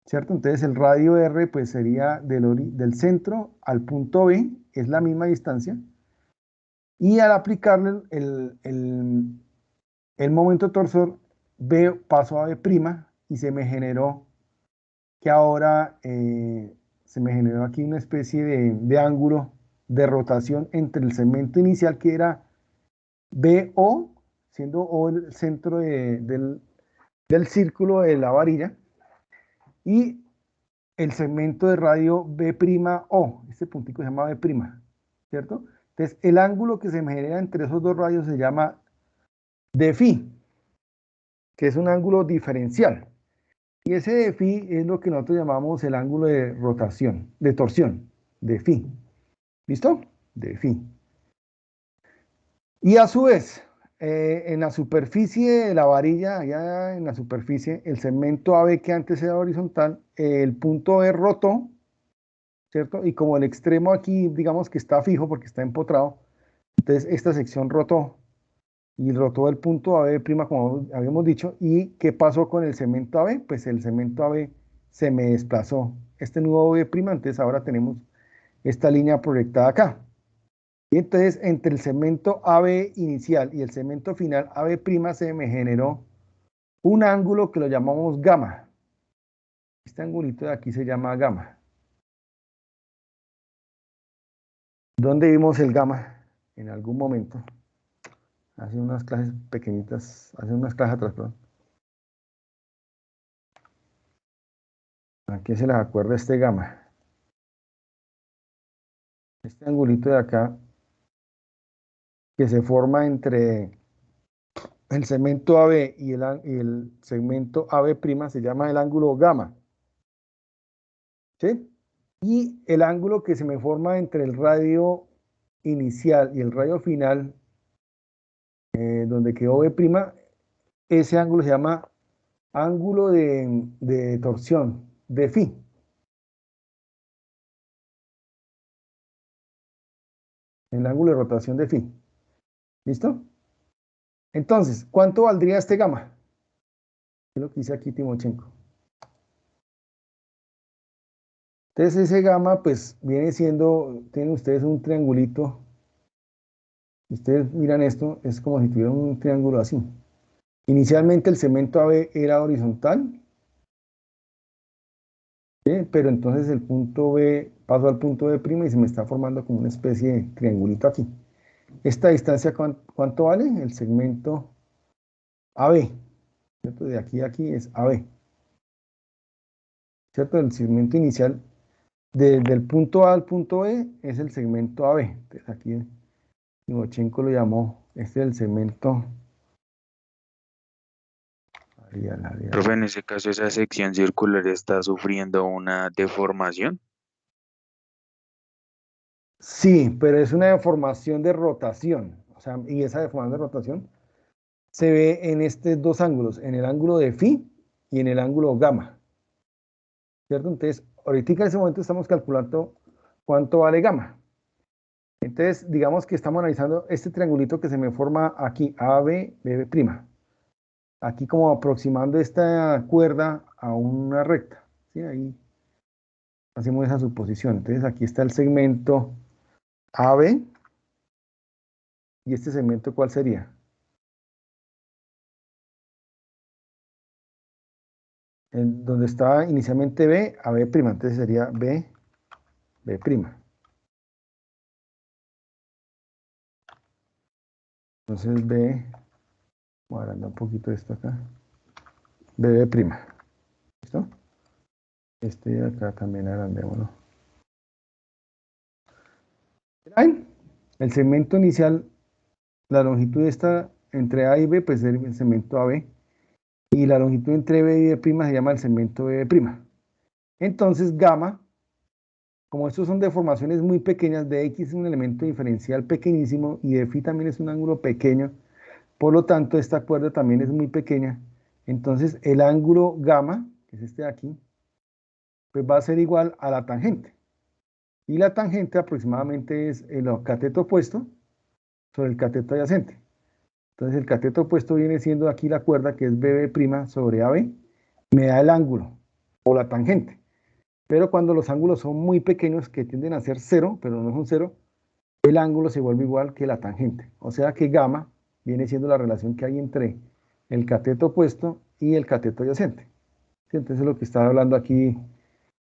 ¿cierto? Entonces el radio R pues sería del centro al punto B, es la misma distancia, y al aplicarle el momento torsor, B pasó a B' y se me generó que ahora se me generó aquí una especie de ángulo de rotación entre el segmento inicial que era BO, siendo O el centro del círculo de la varilla, y el segmento de radio B'O, este puntico se llama B', ¿cierto? Entonces, el ángulo que se me genera entre esos dos radios se llama dφ, que es un ángulo diferencial. Y ese dφ es lo que nosotros llamamos el ángulo de rotación, de torsión, dφ. ¿Listo? Dφ. Y a su vez, en la superficie de la varilla, allá en la superficie, el segmento AB que antes era horizontal, el punto E rotó ¿cierto? Y como el extremo aquí, digamos que está fijo porque está empotrado, entonces esta sección rotó y rotó el punto AB', como habíamos dicho. ¿Y qué pasó con el segmento AB? Pues el segmento AB se me desplazó. Este nudo B', entonces ahora tenemos esta línea proyectada acá. Y entonces entre el segmento AB inicial y el segmento final AB' se me generó un ángulo que lo llamamos gamma. Este angulito de aquí se llama gamma. ¿Dónde vimos el gamma? En algún momento. Hace unas clases pequeñitas, hace unas clases atrás, perdón. ¿A qué se les acuerda este gamma? Este angulito de acá que se forma entre el segmento AB y el segmento AB' se llama el ángulo gamma. ¿Sí? Y el ángulo que se me forma entre el radio inicial y el radio final, donde quedó B', ese ángulo se llama ángulo de torsión, de phi. El ángulo de rotación de phi. ¿Listo? Entonces, ¿cuánto valdría este gamma? Es lo que dice aquí Timochenko. Entonces ese gamma pues viene siendo, tienen ustedes un triangulito. Ustedes miran esto, es como si tuvieran un triángulo así. Inicialmente el segmento AB era horizontal, ¿sí? Pero entonces el punto B pasó al punto B' y se me está formando como una especie de triangulito aquí. Esta distancia, ¿cuánto vale? El segmento AB, ¿cierto? De aquí a aquí es AB, ¿cierto? El segmento inicial del punto A al punto B es el segmento AB. Entonces aquí Timochenko lo llamó, este es el segmento. Profe, en ese caso, esa sección circular está sufriendo una deformación. Sí, pero es una deformación de rotación. O sea, y esa deformación de rotación se ve en estos dos ángulos, en el ángulo de phi y en el ángulo gamma. ¿Cierto? Entonces, ahorita en ese momento estamos calculando cuánto vale gamma. Entonces, digamos que estamos analizando este triangulito que se me forma aquí, AB, BB'. Aquí como aproximando esta cuerda a una recta. ¿Sí? Ahí hacemos esa suposición. Entonces, aquí está el segmento AB. ¿Y este segmento cuál sería? Donde estaba inicialmente B a B', entonces sería B, B'. Entonces B, voy a agrandar un poquito esto acá, B'. ¿Listo? Este de acá también agrandémoslo. ¿Ven? El segmento inicial, la longitud está entre A y B, pues es el segmento AB, y la longitud entre B y B' se llama el segmento B'. Entonces gamma, como estos son deformaciones muy pequeñas, de X es un elemento diferencial pequeñísimo y de phi también es un ángulo pequeño, por lo tanto esta cuerda también es muy pequeña, entonces el ángulo gamma, que es este de aquí, pues va a ser igual a la tangente. Y la tangente aproximadamente es el cateto opuesto sobre el cateto adyacente. Entonces el cateto opuesto viene siendo aquí la cuerda que es BB' sobre AB, me da el ángulo o la tangente. Pero cuando los ángulos son muy pequeños, que tienden a ser cero, pero no son cero, el ángulo se vuelve igual que la tangente. O sea que gamma viene siendo la relación que hay entre el cateto opuesto y el cateto adyacente. ¿Sí? Entonces es lo que está hablando aquí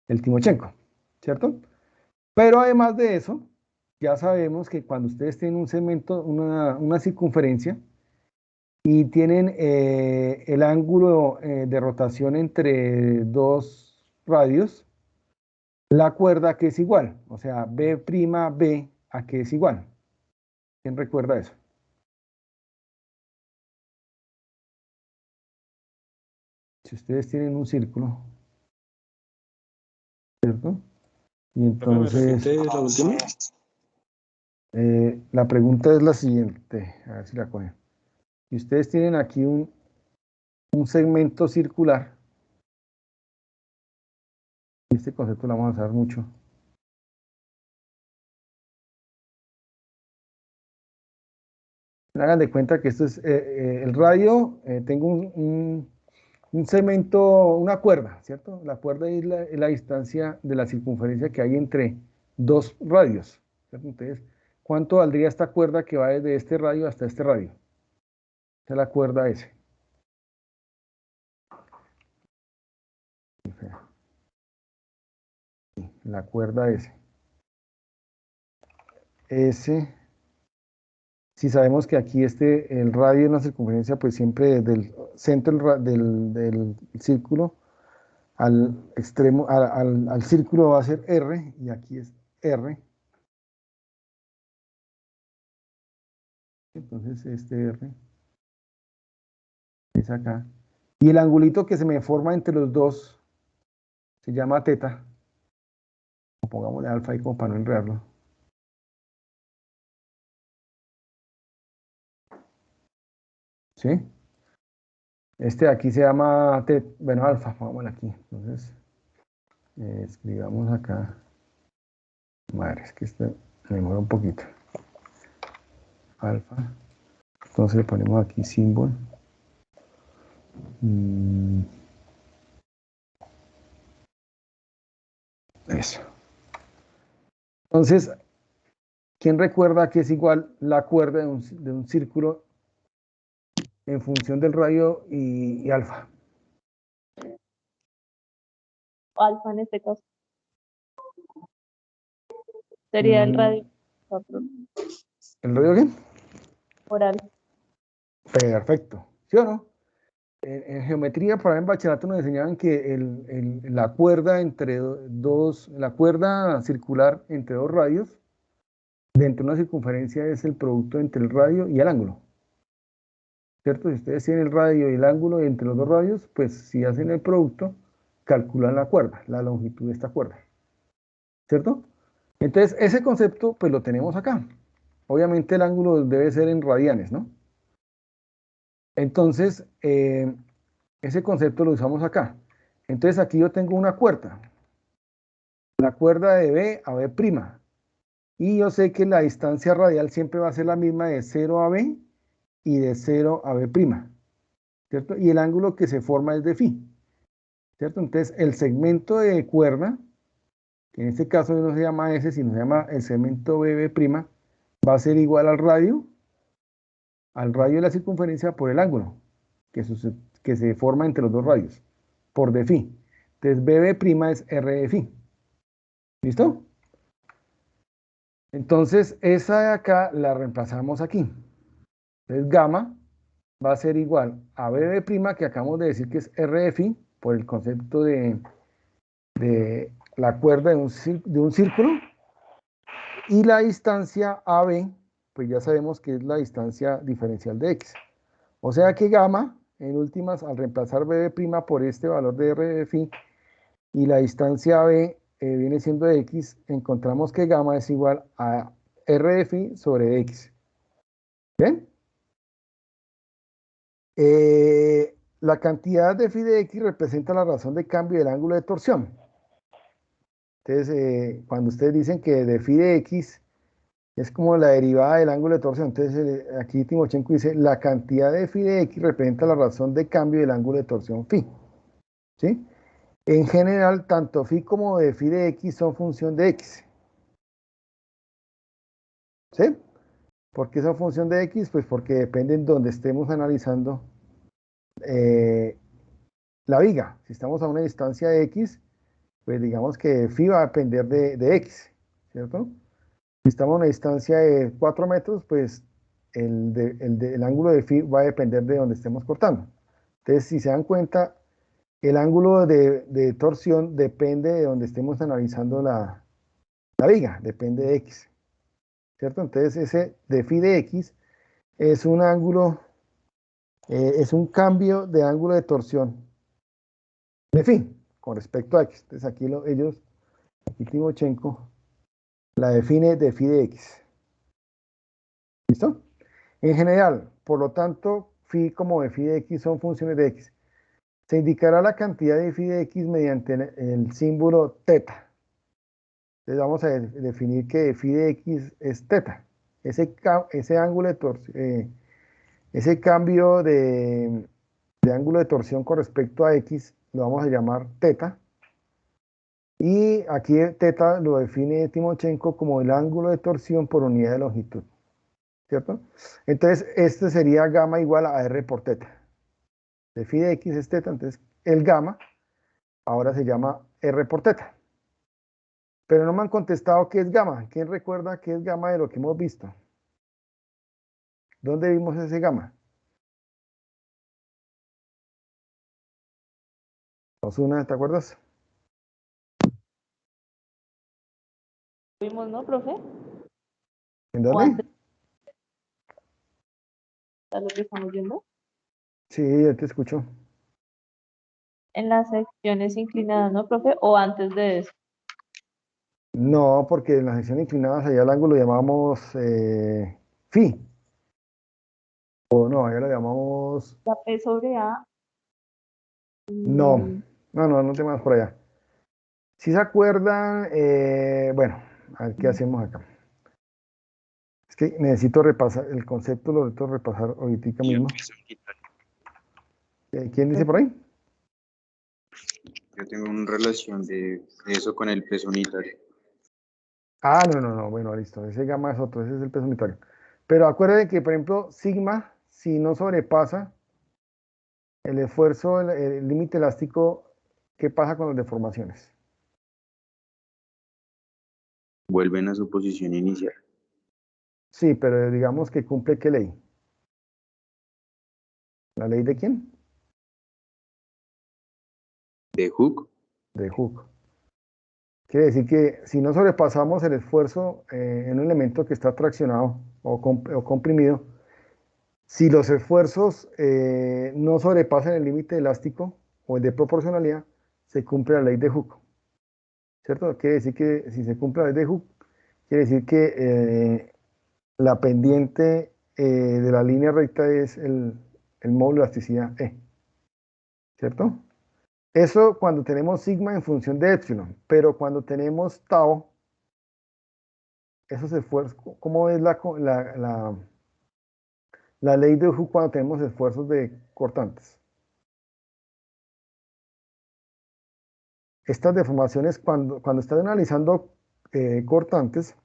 el Timochenko, ¿cierto? Pero además de eso, ya sabemos que cuando ustedes tienen un segmento, una circunferencia, y tienen el ángulo de rotación entre dos radios, la cuerda que es igual, o sea, B'B a que es igual. ¿Quién recuerda eso? Si ustedes tienen un círculo, ¿cierto? Y Profe, ¿me entonces, repite la última? la pregunta es la siguiente, a ver si la cogen. Si ustedes tienen aquí un segmento circular, este concepto lo vamos a usar mucho, Hagan de cuenta que esto es el radio, tengo un segmento, una cuerda, ¿cierto? La cuerda es la distancia de la circunferencia que hay entre dos radios, ¿cierto? Entonces, ¿cuánto valdría esta cuerda que va desde este radio hasta este radio? Esta es la cuerda S. La cuerda S. S, si sabemos que aquí el radio es una circunferencia, pues siempre desde el centro del círculo al extremo, al círculo va a ser R, y aquí es R. Entonces este R es acá. Y el angulito que se me forma entre los dos se llama teta. Pongámosle alfa ahí como para no enredarlo. ¿Sí? Este de aquí se llama teta, bueno, alfa, pongámosle aquí. Entonces, escribamos acá. Madre, es que este me demora un poquito. Alfa. Entonces le ponemos aquí símbolo. Eso. Entonces, ¿quién recuerda que es igual la cuerda de un círculo en función del radio y alfa? Alfa en este caso. Sería el radio. ¿El radio qué? Por alfa. Perfecto. ¿Sí o no? En geometría, por ahí en bachillerato nos enseñaban que la cuerda entre la cuerda circular entre dos radios, dentro de una circunferencia es el producto entre el radio y el ángulo. ¿Cierto? Si ustedes tienen el radio y el ángulo entre los dos radios, pues si hacen el producto, calculan la cuerda, la longitud de esta cuerda. ¿Cierto? Entonces, ese concepto, pues lo tenemos acá. Obviamente el ángulo debe ser en radianes, ¿no? Entonces, ese concepto lo usamos acá. Entonces, aquí yo tengo una cuerda. La cuerda de B a B'. Y yo sé que la distancia radial siempre va a ser la misma de 0 a B y de 0 a B'. ¿Cierto? Y el ángulo que se forma es de phi. ¿Cierto? Entonces, el segmento de cuerda, que en este caso no se llama S, sino se llama el segmento BB', va a ser igual al radio de la circunferencia por el ángulo que se forma entre los dos radios, por de phi. Entonces, BB' es R de phi. ¿Listo? Entonces, esa de acá la reemplazamos aquí. Entonces, gamma va a ser igual a BB', que acabamos de decir que es R de phi, por el concepto de la cuerda de un círculo, y la distancia AB, pues ya sabemos que es la distancia diferencial de X. O sea que gamma, en últimas, al reemplazar BB' por este valor de R de phi, y la distancia AB viene siendo de X, encontramos que gamma es igual a R de phi sobre X. ¿Bien? La cantidad de phi de X representa la razón de cambio del ángulo de torsión. Entonces, cuando ustedes dicen que de phi de X es como la derivada del ángulo de torsión, entonces aquí Timochenko dice, la cantidad de phi de X representa la razón de cambio del ángulo de torsión phi. ¿Sí? En general, tanto phi como de phi de X son función de X. ¿Sí? ¿Por qué son función de X? Pues porque dependen de donde estemos analizando la viga. Si estamos a una distancia de X, pues digamos que phi va a depender de X, ¿cierto? Si estamos a una distancia de 4 metros, pues el ángulo de phi va a depender de donde estemos cortando. Entonces, si se dan cuenta, el ángulo de torsión depende de donde estemos analizando la viga, depende de X, ¿cierto? Entonces, ese de phi de X es un ángulo, es un cambio de ángulo de torsión de phi con respecto a X. Entonces, aquí Timochenko la define de phi de X. ¿Listo? En general, por lo tanto, phi como de phi de X son funciones de X. Se indicará la cantidad de phi de X mediante el símbolo teta. Entonces vamos a definir que phi de X es teta. Ese ángulo Ese cambio de ángulo de torsión con respecto a X lo vamos a llamar teta. Y aquí teta lo define Timochenko como el ángulo de torsión por unidad de longitud, ¿cierto? Entonces, este sería gamma igual a R por teta. De phi de X es teta, entonces el gamma ahora se llama R por teta. Pero no me han contestado qué es gamma. ¿Quién recuerda qué es gamma de lo que hemos visto? ¿Dónde vimos ese gamma? Osuna, ¿te acuerdas? ¿Vimos, no, profe? ¿En ¿O dónde? antes de lo que estamos viendo? Sí, ya te escucho. En las secciones inclinadas, ¿no, profe? ¿O antes de eso? No, porque en la sección inclinada allá el ángulo lo llamamos phi. O no, allá lo llamamos... La P sobre A. No, mm, no te más por allá. Si se acuerdan, bueno, a ver qué hacemos acá. Es que necesito repasar el concepto, lo necesito repasar ahorita Y el mismo. peso unitario. ¿Quién dice por ahí? Yo tengo una relación de eso con el peso unitario. Ah, no, bueno, listo. Ese gamma es otro, ese es el peso unitario. Pero acuérdense que, por ejemplo, sigma, si no sobrepasa el esfuerzo, el límite elástico, ¿qué pasa con las deformaciones? Vuelven a su posición inicial. Sí, pero digamos que cumple ¿qué ley? ¿La ley de quién? De Hooke, De Hooke. Quiere decir que si no sobrepasamos el esfuerzo en un elemento que está traccionado o comprimido, si los esfuerzos no sobrepasan el límite elástico o el de proporcionalidad, se cumple la ley de Hooke. ¿Cierto? Quiere decir que si se cumple la ley de Hooke, quiere decir que la pendiente de la línea recta es el módulo de elasticidad E. ¿Cierto? Eso cuando tenemos sigma en función de epsilon, pero cuando tenemos tau, esos esfuerzos, ¿cómo es la ley de Hooke cuando tenemos esfuerzos de cortantes? Estas deformaciones, cuando están analizando cortantes,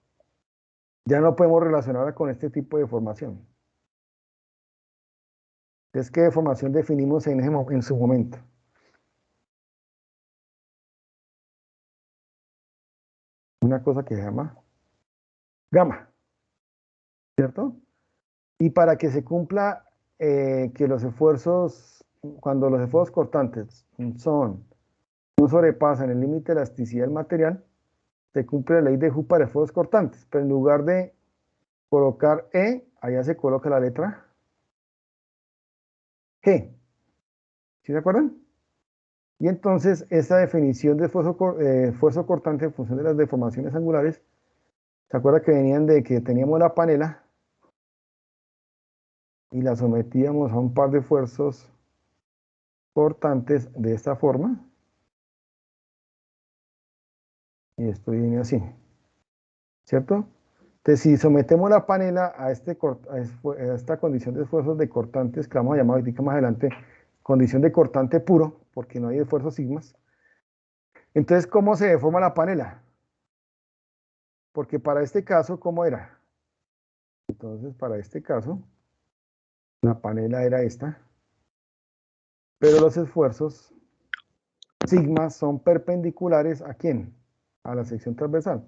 ya no podemos relacionarla con este tipo de deformación. Es que deformación definimos en su momento. Una cosa que se llama gamma, ¿cierto? Y para que se cumpla que los esfuerzos, cuando los esfuerzos cortantes no sobrepasan el límite de elasticidad del material, se cumple la ley de Hooke para esfuerzos cortantes, pero en lugar de colocar E, allá se coloca la letra G. ¿Sí se acuerdan? Y entonces esa definición de esfuerzo cortante en función de las deformaciones angulares, ¿se acuerda que venían de que teníamos la panela y la sometíamos a un par de esfuerzos cortantes de esta forma? Y esto viene así, ¿cierto? Entonces, si sometemos la panela a esta condición de esfuerzos de cortantes, que vamos a llamar ahorita más adelante, condición de cortante puro, porque no hay esfuerzos sigmas, entonces, ¿cómo se deforma la panela? Porque para este caso, ¿cómo era? Entonces, para este caso, la panela era esta, pero los esfuerzos sigma son perpendiculares ¿a quién? A la sección transversal.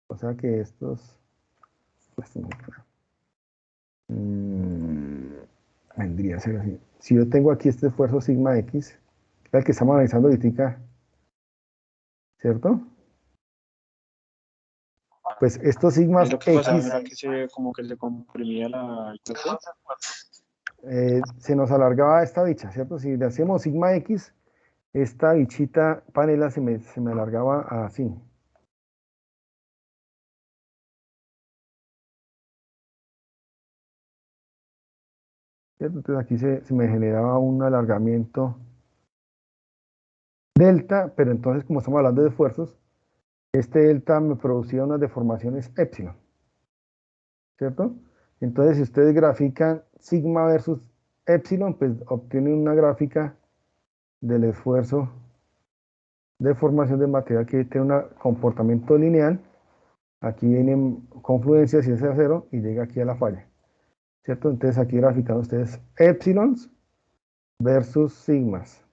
O sea que estos... vendría a ser así. Si yo tengo aquí este esfuerzo sigma X, el que estamos analizando ahorita, ¿cierto? Pues estos sigmas Lo que pasaba X era que como que se comprimía el cuerpo. se nos alargaba esta dicha, ¿cierto? Si le hacemos sigma X, esta bichita panela se me alargaba así. ¿Cierto? Entonces aquí se me generaba un alargamiento delta, pero entonces como estamos hablando de esfuerzos, este delta me producía unas deformaciones epsilon, ¿cierto? Entonces, si ustedes grafican sigma versus epsilon, pues obtienen una gráfica del esfuerzo de formación del material que tiene un comportamiento lineal. Aquí vienen confluencias y es a cero y llega aquí a la falla, ¿cierto? Entonces aquí grafican ustedes epsilons versus sigmas,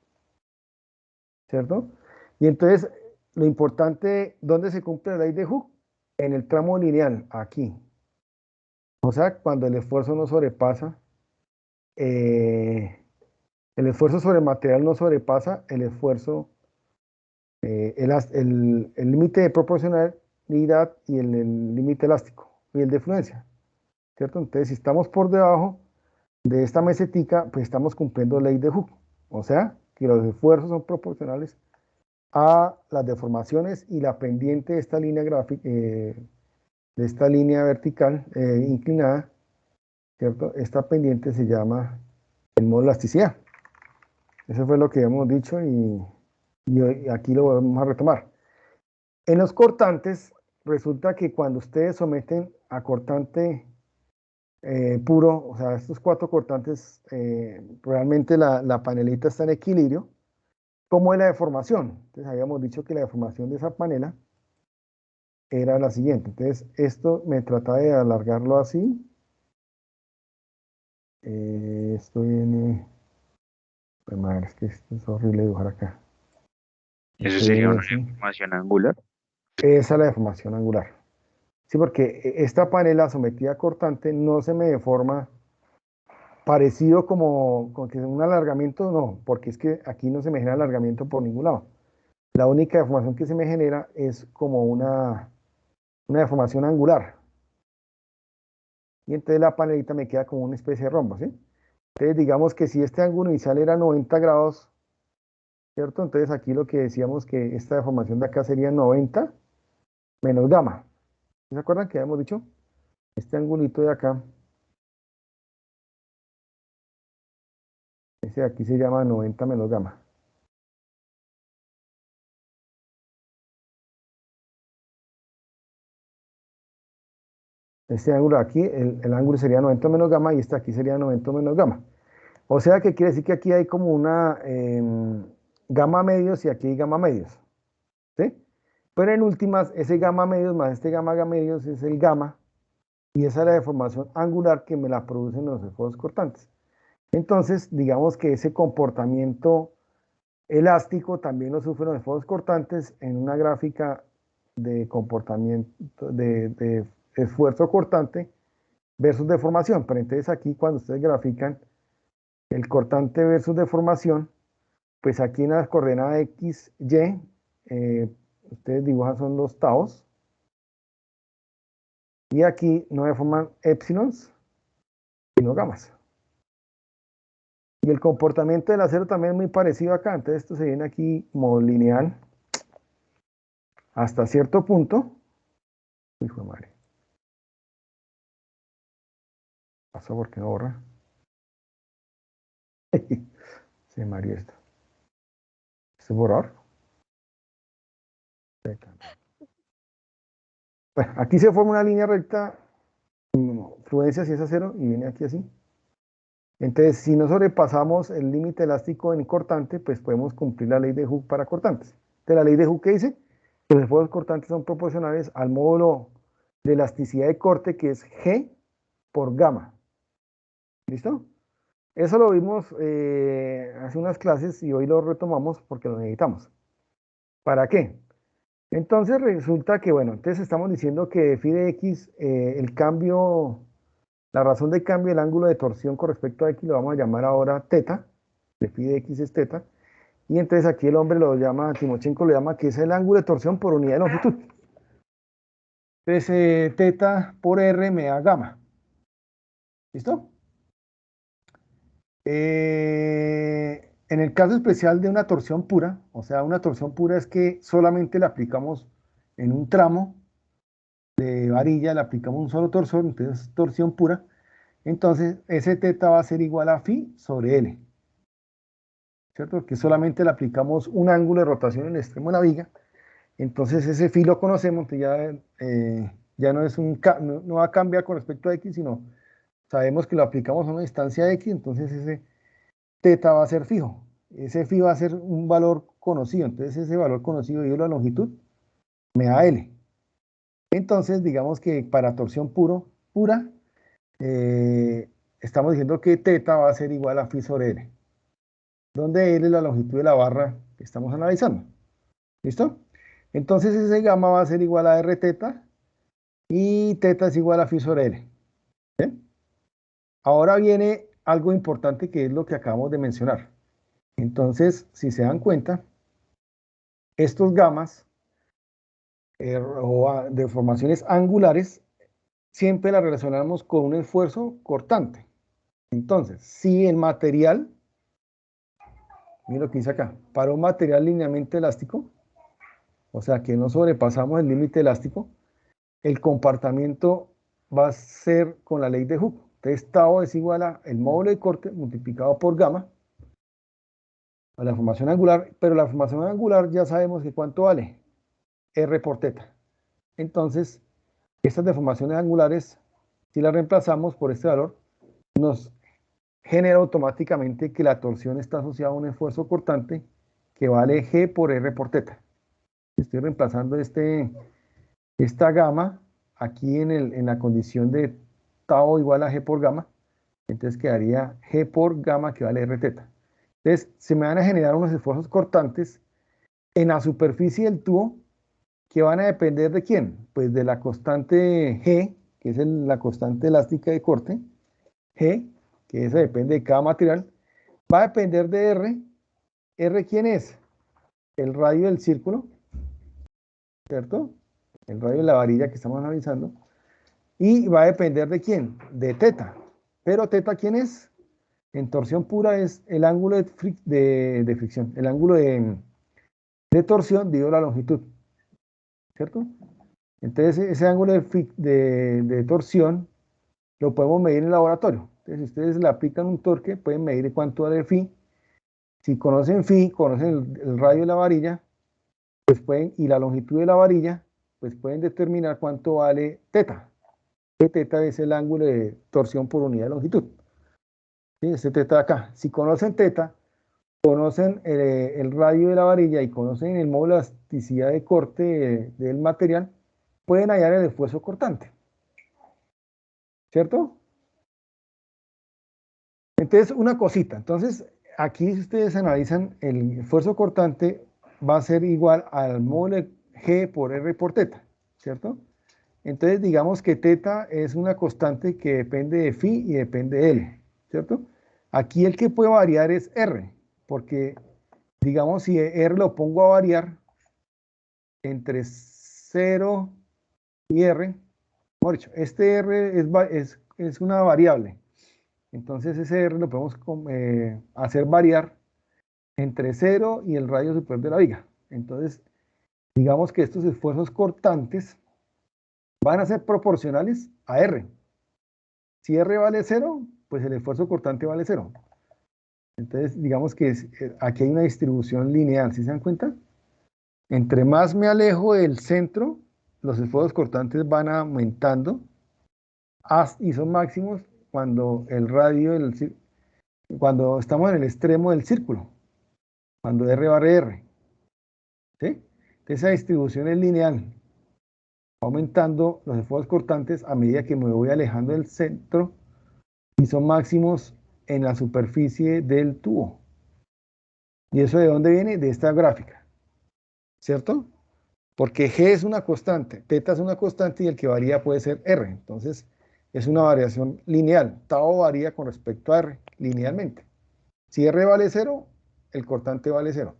¿cierto? Y entonces lo importante, ¿dónde se cumple la ley de Hooke? En el tramo lineal, aquí. O sea, cuando el esfuerzo no sobrepasa, el esfuerzo sobre el material no sobrepasa el esfuerzo, el límite de proporcionalidad y el límite elástico y el de fluencia, ¿cierto? Entonces, si estamos por debajo de esta mesetica, pues estamos cumpliendo la ley de Hooke. O sea, que los esfuerzos son proporcionales a las deformaciones y la pendiente de esta línea gráfica, de esta línea vertical inclinada, ¿cierto? Esta pendiente se llama el modo de elasticidad. Eso fue lo que hemos dicho y aquí lo vamos a retomar. En los cortantes, resulta que cuando ustedes someten a cortante puro, o sea, estos 4 cortantes, realmente la panelita está en equilibrio, ¿cómo es la deformación? Entonces habíamos dicho que la deformación de esa panela era la siguiente. Entonces esto me trata de alargarlo así. Esto viene... Pues madre, es que esto es horrible dibujar acá. Eso sería una Entonces, deformación angular. esa es la deformación angular. Sí, porque esta panela sometida a cortante no se me deforma parecido como con que un alargamiento, no, porque es que aquí no se me genera alargamiento por ningún lado. La única deformación que se me genera es como una deformación angular. Y entonces la panelita me queda como una especie de rombo, ¿sí? Entonces digamos que si este ángulo inicial era 90 grados, ¿cierto? Entonces aquí lo que decíamos que esta deformación de acá sería 90 menos gamma. ¿Se acuerdan que habíamos dicho? Este angulito de acá, ese de aquí se llama 90 menos gamma. Este ángulo aquí, el ángulo sería 90 menos gamma y este aquí sería 90 menos gamma. O sea que quiere decir que aquí hay como una gamma medios y aquí hay gamma medios, ¿sí? Pero en últimas, ese gamma medios más este gamma medios es el gamma y esa es la deformación angular que me la producen los esfuerzos cortantes. Entonces, digamos que ese comportamiento elástico también lo sufren los esfuerzos cortantes en una gráfica de comportamiento de esfuerzo cortante versus deformación. Pero entonces aquí cuando ustedes grafican el cortante versus deformación, pues aquí en las coordenadas X, Y, ustedes dibujan son los taos. Y aquí no deforman épsilons, sino gamas. Y el comportamiento del acero también es muy parecido acá. Entonces esto se viene aquí como lineal hasta cierto punto. Hijo de madre. Pasó porque no borra. Se mareó esto. ¿Este es borrador? Bueno, aquí se forma una línea recta, fluencia si es a cero, y viene aquí así. Entonces, si no sobrepasamos el límite elástico en cortante, pues podemos cumplir la ley de Hooke para cortantes. Entonces, la ley de Hooke dice que los esfuerzos cortantes son proporcionales al módulo de elasticidad de corte, que es G por gamma. ¿Listo? Eso lo vimos hace unas clases y hoy lo retomamos porque lo necesitamos. ¿Para qué? Entonces resulta que, bueno, entonces estamos diciendo que phi de x, el cambio, la razón de cambio del ángulo de torsión con respecto a x lo vamos a llamar ahora teta, de phi de x es teta, y entonces aquí el hombre lo llama, Timochenko lo llama que es el ángulo de torsión por unidad de longitud. Entonces teta por r me da gamma. ¿Listo? En el caso especial de una torsión pura, o sea, una torsión pura es que solamente la aplicamos en un tramo de varilla, le aplicamos un solo torsor, entonces torsión pura. Entonces, ese teta va a ser igual a phi sobre L, ¿cierto? Porque solamente le aplicamos un ángulo de rotación en el extremo de la viga. Entonces, ese phi lo conocemos, entonces ya no, no va a cambiar con respecto a X, sino sabemos que lo aplicamos a una distancia X, entonces ese teta va a ser fijo. Ese phi va a ser un valor conocido, entonces ese valor conocido dividido la longitud me da L. Entonces, digamos que para torsión pura, estamos diciendo que teta va a ser igual a phi sobre L, donde L es la longitud de la barra que estamos analizando. ¿Listo? Entonces ese gamma va a ser igual a R teta y teta es igual a phi sobre L. ¿Bien? Ahora viene algo importante que es lo que acabamos de mencionar. Entonces, si se dan cuenta, estos gamas o deformaciones angulares siempre las relacionamos con un esfuerzo cortante. Entonces, si el material, mira lo que dice acá, para un material linealmente elástico, o sea que no sobrepasamos el límite elástico, el comportamiento va a ser con la ley de Hooke. Entonces, tau es igual a el módulo de corte multiplicado por gamma, a la formación angular, pero la formación angular ya sabemos que cuánto vale, R por teta. Entonces, estas deformaciones angulares, si las reemplazamos por este valor, nos genera automáticamente que la torsión está asociada a un esfuerzo cortante que vale G por R por teta. Estoy reemplazando esta gamma aquí en la condición de tau igual a G por gamma, entonces quedaría G por gamma que vale R teta. Entonces se me van a generar unos esfuerzos cortantes en la superficie del tubo que van a depender ¿de quién? Pues de la constante G, que es la constante elástica de corte, G, que esa depende de cada material, va a depender de R. ¿R quién es? El radio del círculo, ¿cierto? El radio de la varilla que estamos analizando. Y va a depender de quién? De teta. Pero teta, ¿quién es? En torsión pura es el ángulo de fricción, el ángulo de torsión dividido la longitud, ¿cierto? Entonces ese ángulo de torsión lo podemos medir en el laboratorio. Entonces si ustedes le aplican un torque, pueden medir cuánto vale phi. Si conocen phi, conocen el radio de la varilla, pues y la longitud de la varilla, pues pueden determinar cuánto vale teta. Que teta es el ángulo de torsión por unidad de longitud. ¿Sí? Este teta de acá. Si conocen teta, conocen el radio de la varilla y conocen el módulo de elasticidad de corte del material, pueden hallar el esfuerzo cortante. ¿Cierto? Entonces, una cosita. Entonces, aquí si ustedes analizan, el esfuerzo cortante va a ser igual al módulo de G por R por teta, ¿cierto? Entonces, digamos que teta es una constante que depende de phi y depende de L, ¿cierto? Aquí el que puede variar es R, porque, digamos, si R lo pongo a variar entre 0 y R, mejor dicho, este R es una variable. Entonces ese R lo podemos hacer variar entre 0 y el radio superior de la viga. Entonces, digamos que estos esfuerzos cortantes van a ser proporcionales a R. Si R vale 0, pues el esfuerzo cortante vale 0. Entonces, digamos que aquí hay una distribución lineal, ¿sí se dan cuenta? Entre más me alejo del centro, los esfuerzos cortantes van aumentando y son máximos cuando el radio cuando estamos en el extremo del círculo, cuando R vale R. ¿Sí? Entonces esa distribución es lineal, aumentando los esfuerzos cortantes a medida que me voy alejando del centro y son máximos en la superficie del tubo. ¿Y eso de dónde viene? De esta gráfica, ¿cierto? Porque G es una constante, teta es una constante y el que varía puede ser R. Entonces es una variación lineal. Tau varía con respecto a R linealmente. Si R vale 0, el cortante vale 0.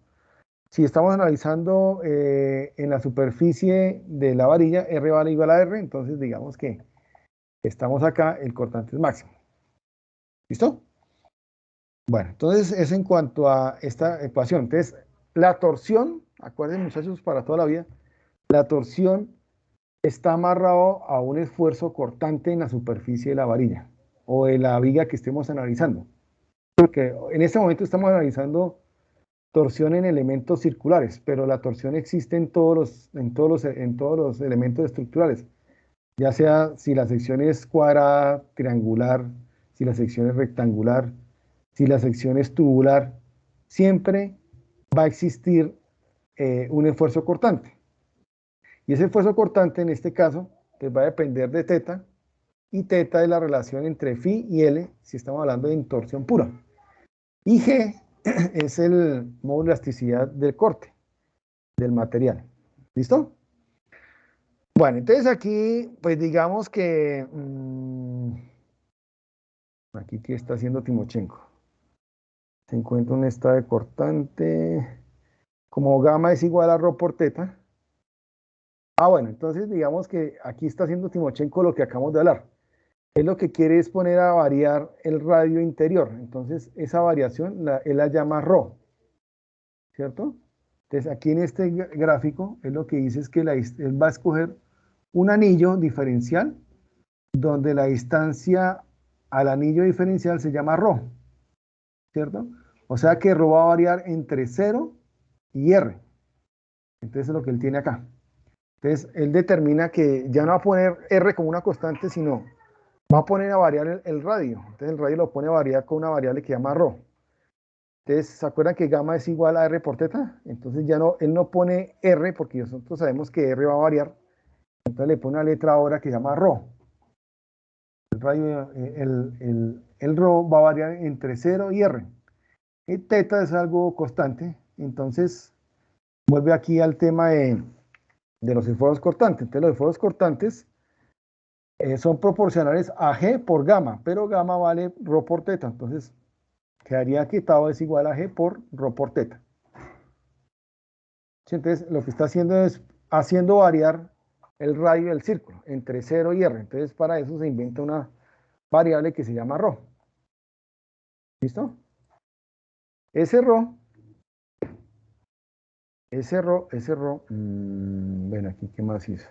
Si estamos analizando en la superficie de la varilla, R vale igual a R, entonces digamos que estamos acá, el cortante es máximo. ¿Listo? Bueno, entonces eso en cuanto a esta ecuación. Entonces, la torsión, acuérdense muchachos, para toda la vida, la torsión está amarrado a un esfuerzo cortante en la superficie de la varilla o de la viga que estemos analizando. Porque en este momento estamos analizando torsión en elementos circulares, pero la torsión existe en todos los elementos estructurales. ya sea si la sección es cuadrada, triangular, si la sección es rectangular, si la sección es tubular, siempre va a existir un esfuerzo cortante. Y ese esfuerzo cortante en este caso pues va a depender de teta, y teta es la relación entre phi y L si estamos hablando de torsión pura. Y G es el módulo de elasticidad del corte del material. ¿Listo? Bueno, entonces aquí, pues digamos que aquí, ¿qué está haciendo Timochenko? Se encuentra un estado de cortante. Como gamma es igual a rho por teta. Ah, bueno, entonces digamos que aquí está haciendo Timochenko lo que acabamos de hablar. Él lo que quiere es poner a variar el radio interior. Entonces, esa variación él la llama rho, ¿cierto? Entonces, aquí en este gráfico, él lo que dice es que él va a escoger un anillo diferencial donde la distancia al anillo diferencial se llama rho, ¿cierto? O sea que rho va a variar entre 0 y r. Entonces, es lo que él tiene acá. Entonces, él determina que ya no va a poner r como una constante, sino va a poner a variar el radio. Entonces, el radio lo pone a variar con una variable que llama rho. Entonces, ¿se acuerdan que gamma es igual a r por teta? Entonces, ya no, él no pone r porque nosotros sabemos que r va a variar. Entonces, le pone una letra ahora que se llama rho. El radio, el rho va a variar entre 0 y r. Y teta es algo constante. Entonces, vuelve aquí al tema de los esfuerzos cortantes. Entonces, los esfuerzos cortantes son proporcionales a G por gamma, pero gamma vale rho por teta. Entonces, quedaría que tau es igual a G por rho por teta. Sí, entonces, lo que está haciendo es haciendo variar el radio del círculo entre 0 y r. Entonces, para eso se inventa una variable que se llama rho. ¿Listo? Ese rho, bueno, aquí, ¿qué más hizo?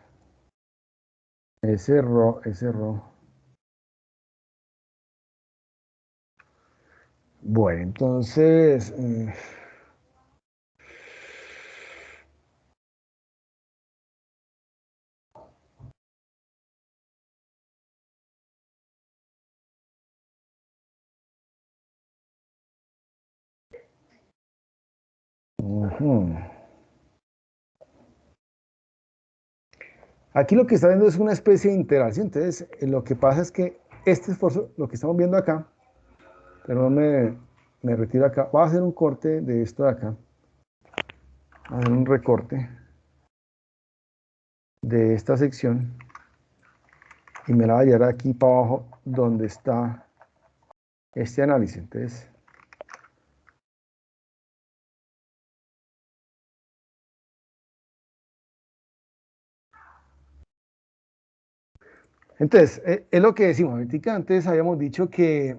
Ese rho. Bueno, entonces, aquí lo que está viendo es una especie de interacción. Entonces, lo que pasa es que este esfuerzo, lo que estamos viendo acá, pero me retiro acá, voy a hacer un corte de esto de acá, a hacer un recorte de esta sección y me la voy a llevar aquí para abajo donde está este análisis. Entonces, es lo que decimos. Antes habíamos dicho que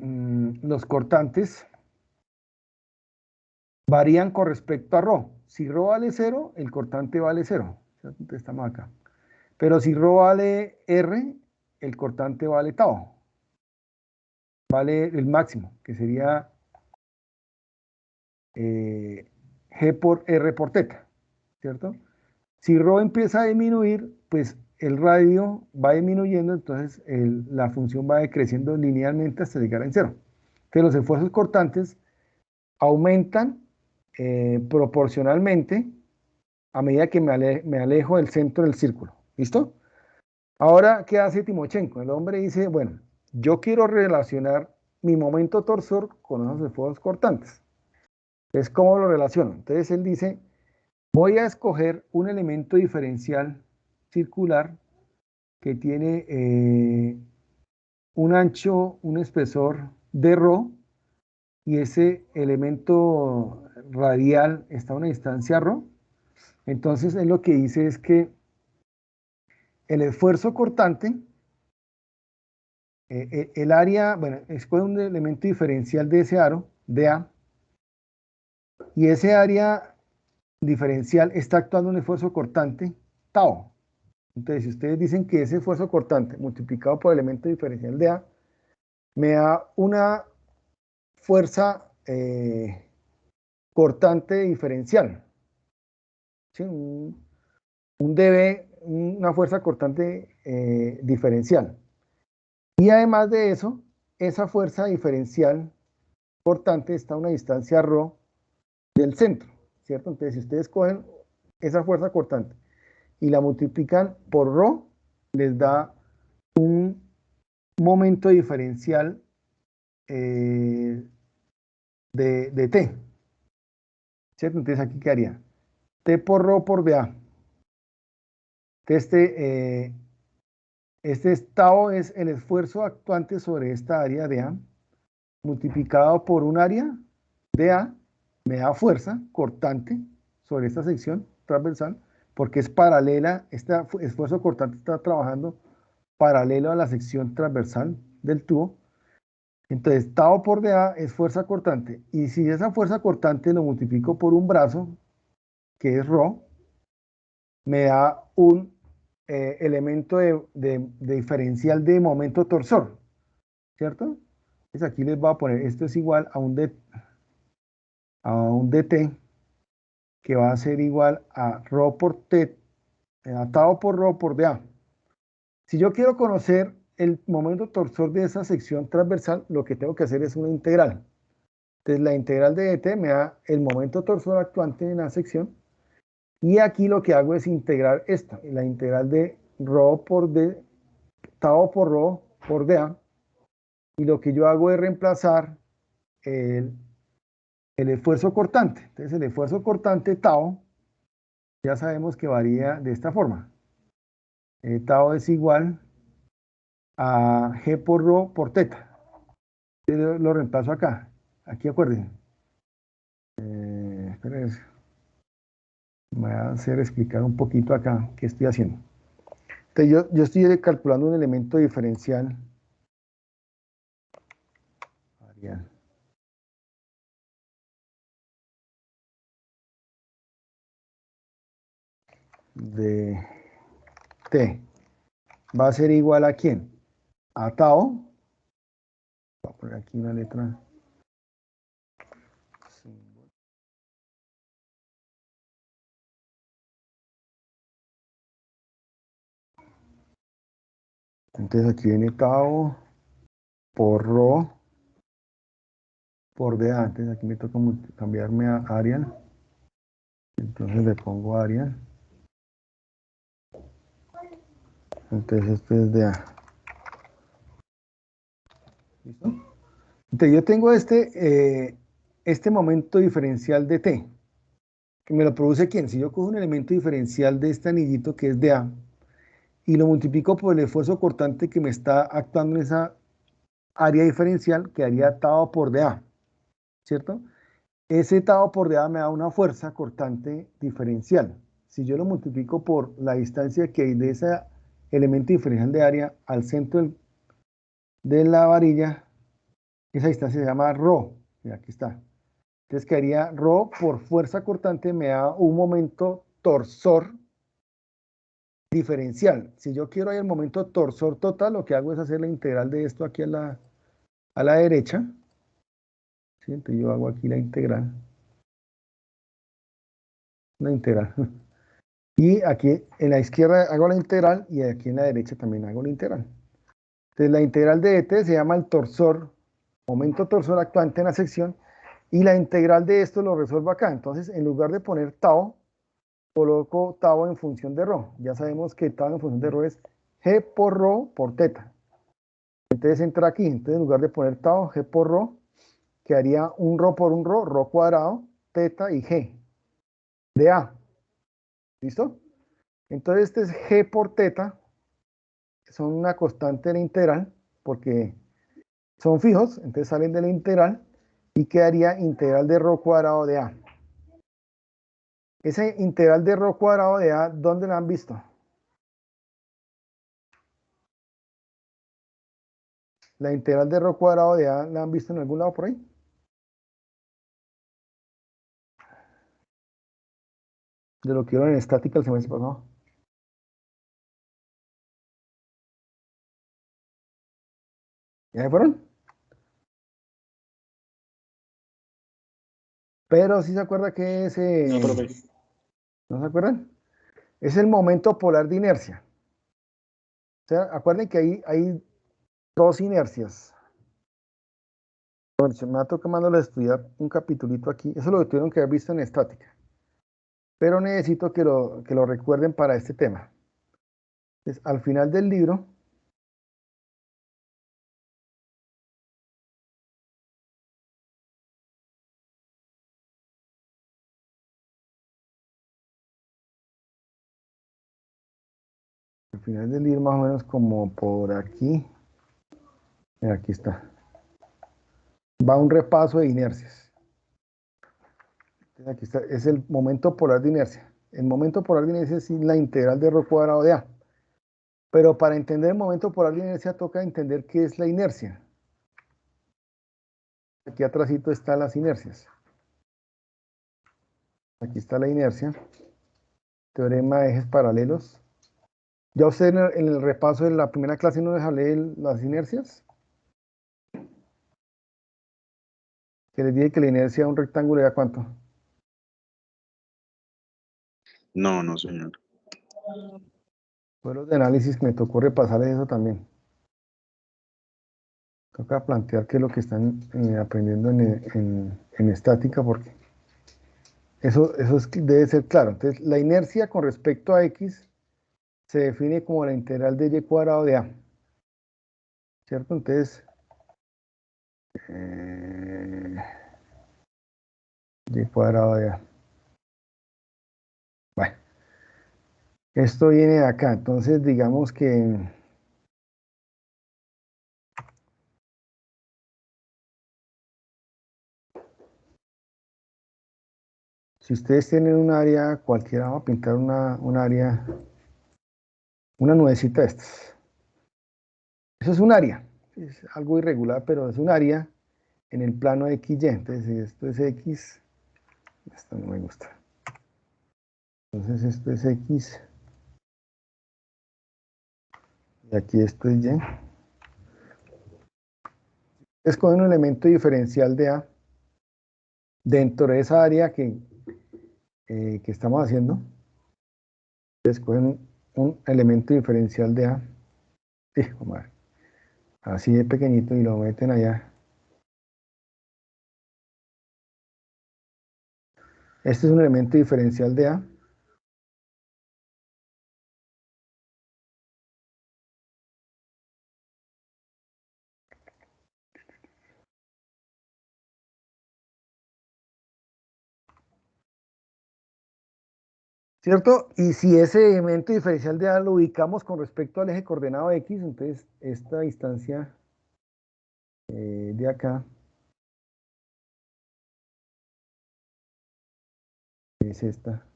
los cortantes varían con respecto a rho. Si rho vale 0, el cortante vale 0. Entonces estamos acá. Pero si rho vale r, el cortante vale tau. Vale el máximo, que sería G por r por teta, ¿cierto? Si rho empieza a disminuir, pues el radio va disminuyendo, entonces la función va decreciendo linealmente hasta llegar a 0. Entonces los esfuerzos cortantes aumentan proporcionalmente a medida que me alejo del centro del círculo. ¿Listo? Ahora, ¿qué hace Timochenko? El hombre dice, bueno, yo quiero relacionar mi momento torsor con esos esfuerzos cortantes. Entonces, ¿cómo lo relaciono? Entonces él dice, voy a escoger un elemento diferencial circular que tiene un ancho, un espesor de rho, y ese elemento radial está a una distancia rho. Entonces él lo que dice es que el esfuerzo cortante, el área, bueno, escoge un elemento diferencial de ese aro, dA, y ese área diferencial está actuando un esfuerzo cortante, tau. Entonces, si ustedes dicen que ese esfuerzo cortante multiplicado por el elemento diferencial de A me da una fuerza cortante diferencial, ¿sí? Un dB una fuerza cortante diferencial. Y además de eso, esa fuerza diferencial cortante está a una distancia ρ del centro, ¿cierto? Entonces, si ustedes cogen esa fuerza cortante y la multiplican por ρ, les da un momento diferencial de t, ¿cierto? Entonces, aquí quedaría t por ρ por dA. Este tau es el esfuerzo actuante sobre esta área dA, multiplicado por un área dA, me da fuerza cortante sobre esta sección transversal, porque es paralela, este esfuerzo cortante está trabajando paralelo a la sección transversal del tubo. Entonces, tau por dA es fuerza cortante, y si esa fuerza cortante lo multiplico por un brazo, que es ρ, me da un elemento de diferencial de momento torsor, ¿cierto? Entonces aquí les voy a poner, esto es igual a un dt, que va a ser igual a ρ por t, a tau por ρ por dA. Si yo quiero conocer el momento torsor de esa sección transversal, lo que tengo que hacer es una integral. Entonces la integral de dt me da el momento torsor actuante en la sección, y aquí lo que hago es integrar esta, la integral de ρ por d, tau por ρ por dA, y lo que yo hago es reemplazar el esfuerzo cortante. Entonces el esfuerzo cortante tau, ya sabemos que varía de esta forma. Tau es igual a g por ρ por teta. Lo reemplazo acá. Aquí acuérdense. Espérense. Me voy a hacer explicar un poquito acá qué estoy haciendo. Entonces yo estoy calculando un elemento diferencial. De t va a ser igual a ¿quién? A tau. Voy a poner aquí una letra. Entonces aquí viene tau por ρ por dA. Entonces aquí me toca cambiarme a Arial. Entonces le pongo Arial. Entonces esto es dA. ¿Listo? Entonces yo tengo este momento diferencial de t, que me lo produce ¿quién? Si yo cojo un elemento diferencial de este anillito que es dA y lo multiplico por el esfuerzo cortante que me está actuando en esa área diferencial, quedaría tau por dA, ¿cierto? Ese tau por dA me da una fuerza cortante diferencial. Si yo lo multiplico por la distancia que hay de ese elemento diferencial de área al centro de la varilla, esa distancia se llama ρ. Y aquí está. Entonces quedaría ρ por fuerza cortante me da un momento torsor diferencial. Si yo quiero el momento torsor total, lo que hago es hacer la integral de esto aquí a la derecha. ¿Sí? Entonces yo hago aquí la integral. Una integral. Y aquí en la izquierda hago la integral y aquí en la derecha también hago la integral. Entonces la integral de dt se llama el torsor, momento torsor actuante en la sección, y la integral de esto lo resuelvo acá. Entonces en lugar de poner tau, coloco tau en función de ρ. Ya sabemos que tau en función de ρ es g por ρ por teta. Entonces entra aquí. Entonces en lugar de poner tau, g por ρ, quedaría un ρ por un ρ cuadrado, teta y g de A. ¿Listo? Entonces este es g por teta, son una constante de la integral, porque son fijos, entonces salen de la integral, y quedaría integral de ρ cuadrado de A. Esa integral de ρ cuadrado de A, ¿dónde la han visto? La integral de ρ cuadrado de A, ¿la han visto en algún lado por ahí? De lo que vieron en estática el semestre pasado. ¿Ya se fueron? Pero si se acuerda que ese... No, profe. ¿No se acuerdan? Es el momento polar de inercia. O sea, acuerden que hay dos inercias. Bueno, se me va tocando estudiar un capitulito aquí. Eso lo tuvieron que haber visto en estática. Pero necesito que lo recuerden para este tema. Entonces, al final del libro, más o menos como por aquí, mira, aquí está, va un repaso de inercias. Entonces, aquí está, es el momento polar de inercia. El momento polar de inercia es la integral de ρ cuadrado de A. Pero para entender el momento polar de inercia toca entender qué es la inercia. Aquí atrásito están las inercias. Aquí está la inercia. Teorema de ejes paralelos. Ya usted en el repaso de la primera clase no les hablé de las inercias. Que les dije que la inercia de un rectángulo era ¿cuánto? No, no, señor. Fue los de análisis que me tocó repasar eso también. Toca plantear qué es lo que están aprendiendo en estática, porque debe ser claro. Entonces, la inercia con respecto a x se define como la integral de y cuadrado de a. ¿Cierto? Entonces, y cuadrado de a. Bueno, esto viene de acá. Entonces, digamos que si ustedes tienen un área cualquiera, vamos a pintar un área, una nubecita de estas. Eso es un área. Es algo irregular, pero es un área en el plano XY. Entonces, si esto es X, esto no me gusta. Entonces, esto es X. Y aquí esto es Y. Escogen un elemento diferencial de A dentro de esa área que estamos haciendo. Escogen un elemento diferencial de A. Hijo, madre. Así de pequeñito y lo meten allá. Este es un elemento diferencial de A. ¿Cierto? Y si ese elemento diferencial de A lo ubicamos con respecto al eje coordenado X, entonces esta distancia de acá es esta.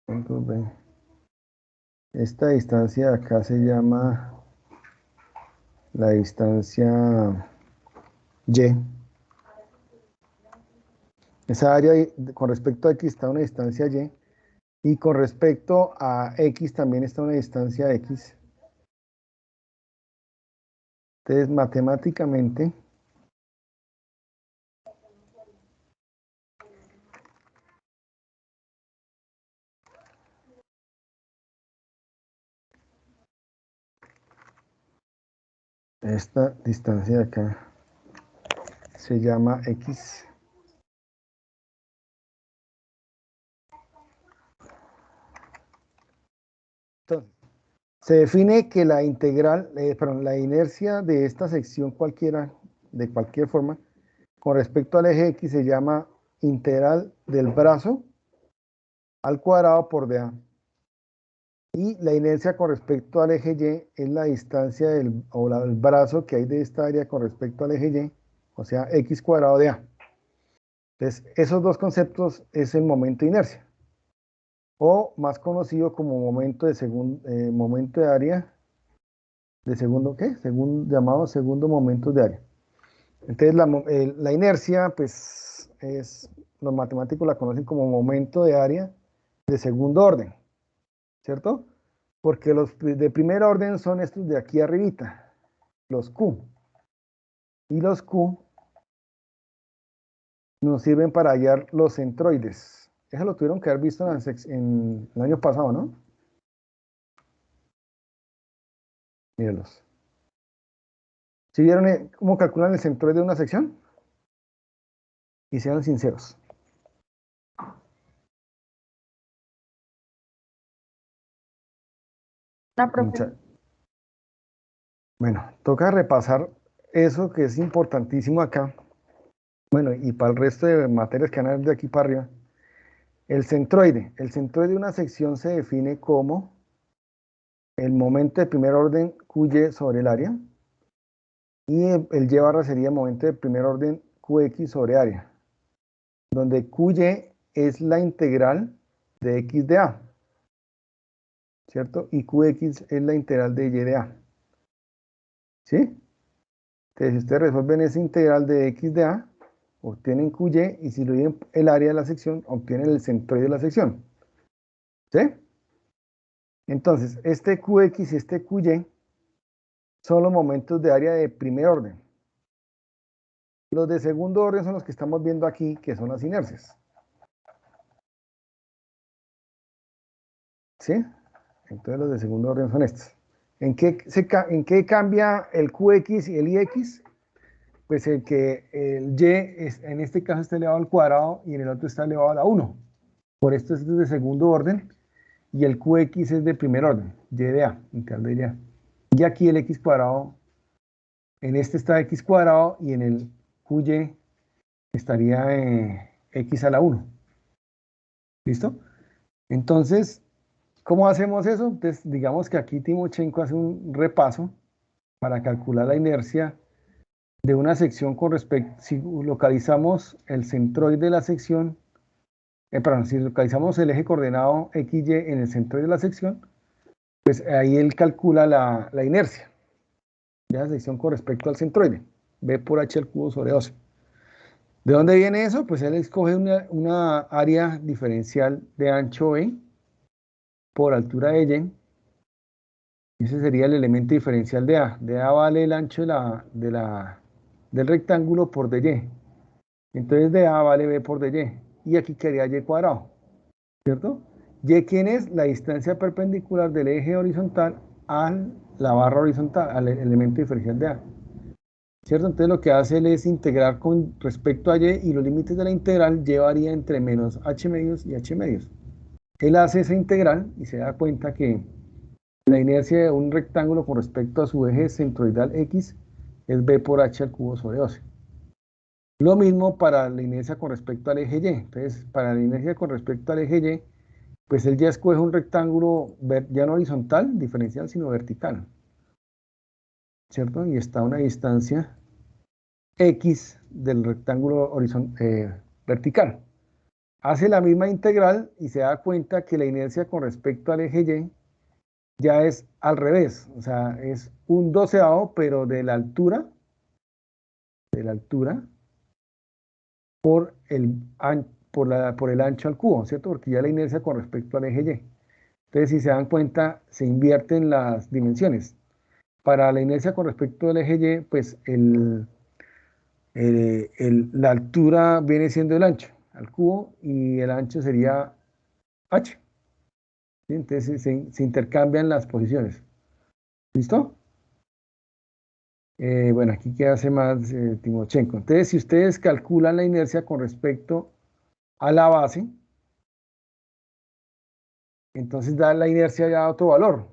Punto B. Esta distancia de acá se llama la distancia Y. Esa área con respecto a X está una distancia Y. Y con respecto a X también está una distancia X. Entonces, matemáticamente, esta distancia de acá se llama X. Entonces, se define que la integral, la inercia de esta sección cualquiera, de cualquier forma, con respecto al eje X se llama integral del brazo al cuadrado por dA. Y la inercia con respecto al eje Y es la distancia el brazo que hay de esta área con respecto al eje Y, o sea, X cuadrado de A. Entonces, esos dos conceptos es el momento de inercia, o más conocido como momento de área, de segundo, ¿qué? Llamado segundo momento de área. Entonces, la inercia, pues, los matemáticos la conocen como momento de área de segundo orden, ¿cierto? Porque los de primer orden son estos de aquí arribita, los Q. y los Q nos sirven para hallar los centroides. Eso lo tuvieron que haber visto en el año pasado, ¿no? Mírenlos. ¿Sí vieron cómo calculan el centroide de una sección? Y sean sinceros. Bueno, toca repasar eso que es importantísimo acá. Bueno, y para el resto de materias que van a ver de aquí para arriba. El centroide de una sección se define como el momento de primer orden QY sobre el área y el Y barra sería el momento de primer orden QX sobre área, donde QY es la integral de X de A, ¿cierto? Y QX es la integral de Y de A, ¿sí? Entonces, si ustedes resuelven esa integral de X de A, obtienen QY, y si lo dividen el área de la sección, obtienen el centroide de la sección, ¿sí? Entonces, este QX y este QY son los momentos de área de primer orden. Los de segundo orden son los que estamos viendo aquí, que son las inercias. ¿Sí? Entonces los de segundo orden son estos. ¿En qué cambia el QX y el IX? Pues el que el Y en este caso está elevado al cuadrado y en el otro está elevado a la 1. Por esto es de segundo orden y el QX es de primer orden, Y de A, integral de Y. Y aquí el X cuadrado, en este está X cuadrado y en el QY estaría X a la 1. ¿Listo? Entonces, ¿cómo hacemos eso? Entonces, digamos que aquí Timochenko hace un repaso para calcular la inercia de una sección con respecto, si localizamos el centroide de la sección, perdón, si localizamos el eje coordenado XY en el centroide de la sección, pues ahí él calcula la inercia de la sección con respecto al centroide, B por H al cubo sobre 12. ¿De dónde viene eso? Pues él escoge una área diferencial de ancho B por altura de Y. Ese sería el elemento diferencial de A. De A vale el ancho del rectángulo por dy. Entonces de A vale B por dy. Y aquí quedaría Y cuadrado, ¿cierto? Y, ¿quién es? La distancia perpendicular del eje horizontal a la barra horizontal, al elemento diferencial de A. ¿Cierto? Entonces lo que hace él es integrar con respecto a Y, y los límites de la integral Y varía entre menos H medios y H medios. Él hace esa integral y se da cuenta que la inercia de un rectángulo con respecto a su eje centroidal X es B por H al cubo sobre 12. Lo mismo para la inercia con respecto al eje Y. Entonces, para la inercia con respecto al eje Y, pues él ya escoge un rectángulo ya no horizontal, diferencial, sino vertical, ¿cierto? Y está a una distancia X del rectángulo vertical. Hace la misma integral y se da cuenta que la inercia con respecto al eje Y ya es al revés, o sea, es un doceavo, pero de la altura por el ancho al cubo, ¿cierto? Porque ya la inercia con respecto al eje Y. Entonces, si se dan cuenta, se invierten las dimensiones. Para la inercia con respecto al eje Y, pues la altura viene siendo el ancho al cubo y el ancho sería h. ¿Sí? Entonces se intercambian las posiciones. ¿Listo? Bueno, aquí qué hace más Timochenko. Entonces, si ustedes calculan la inercia con respecto a la base, entonces da la inercia ya otro valor,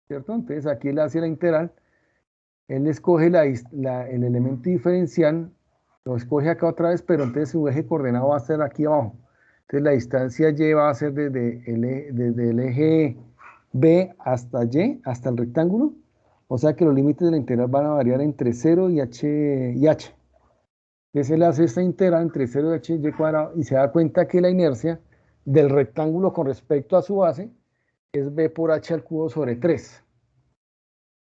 ¿cierto? Entonces aquí él hace la integral, él escoge el elemento diferencial, lo escoge acá otra vez, pero entonces su eje coordenado va a ser aquí abajo. Entonces la distancia Y va a ser desde el eje B hasta Y, hasta el rectángulo. O sea que los límites de la integral van a variar entre 0 y h. Entonces él hace esta integral entre 0 y h y cuadrado y se da cuenta que la inercia del rectángulo con respecto a su base es B por H al cubo sobre 3.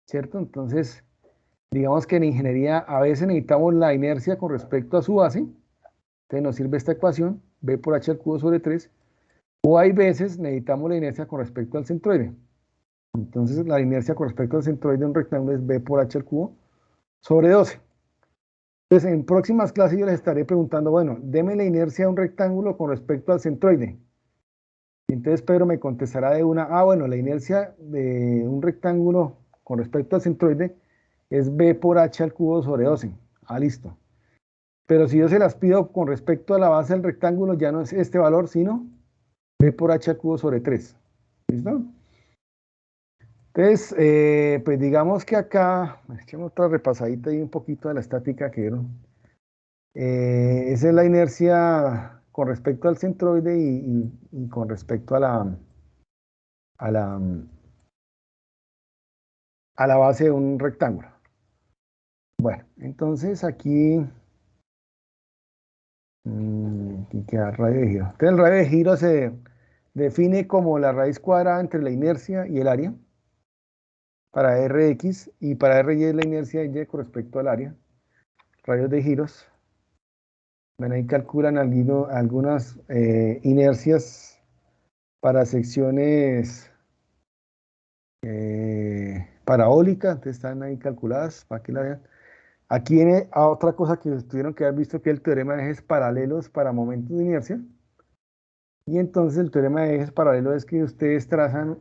¿Cierto? Entonces, digamos que en ingeniería a veces necesitamos la inercia con respecto a su base. Entonces nos sirve esta ecuación, B por H al cubo sobre 3. O hay veces necesitamos la inercia con respecto al centroide. Entonces la inercia con respecto al centroide de un rectángulo es B por H al cubo sobre 12. Entonces, en próximas clases yo les estaré preguntando, bueno, deme la inercia de un rectángulo con respecto al centroide. Entonces Pedro me contestará de una, bueno, la inercia de un rectángulo con respecto al centroide es b por h al cubo sobre 12. Listo. Pero si yo se las pido con respecto a la base del rectángulo, ya no es este valor, sino b por h al cubo sobre 3. ¿Listo? Entonces, pues digamos que acá, echemos otra repasadita y un poquito de la estática que vieron. Esa es la inercia con respecto al centroide y con respecto a la, a la base de un rectángulo. Bueno, entonces aquí queda el radio de giro. Entonces el radio de giro se define como la raíz cuadrada entre la inercia y el área para Rx, y para Ry es la inercia de Y con respecto al área. Radios de giros. Bueno, ahí calculan algunas inercias para secciones parabólicas, entonces están ahí calculadas para que la vean. Aquí viene a otra cosa que tuvieron que haber visto, que es el teorema de ejes paralelos para momentos de inercia. Y entonces el teorema de ejes paralelos es que ustedes trazan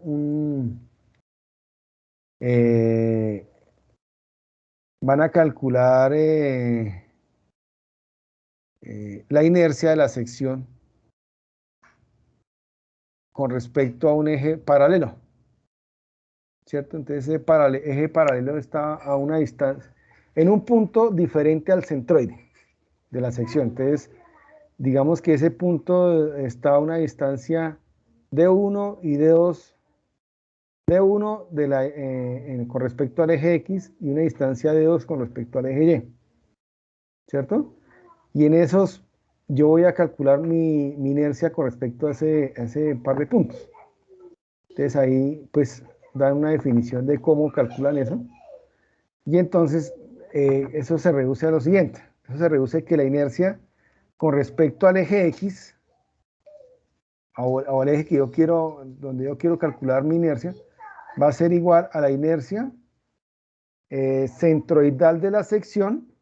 van a calcular la inercia de la sección con respecto a un eje paralelo, ¿cierto? Entonces ese eje paralelo está a una distancia, en un punto diferente al centroide de la sección. Entonces, digamos que ese punto está a una distancia d1 y d2, d1 con respecto al eje X y una distancia d2 con respecto al eje Y, ¿cierto? Y en esos yo voy a calcular mi inercia con respecto a ese par de puntos. Entonces ahí pues dan una definición de cómo calculan eso. Y entonces eso se reduce a lo siguiente. Eso se reduce que la inercia con respecto al eje X, o al eje que yo quiero, donde yo quiero calcular mi inercia, va a ser igual a la inercia centroidal de la sección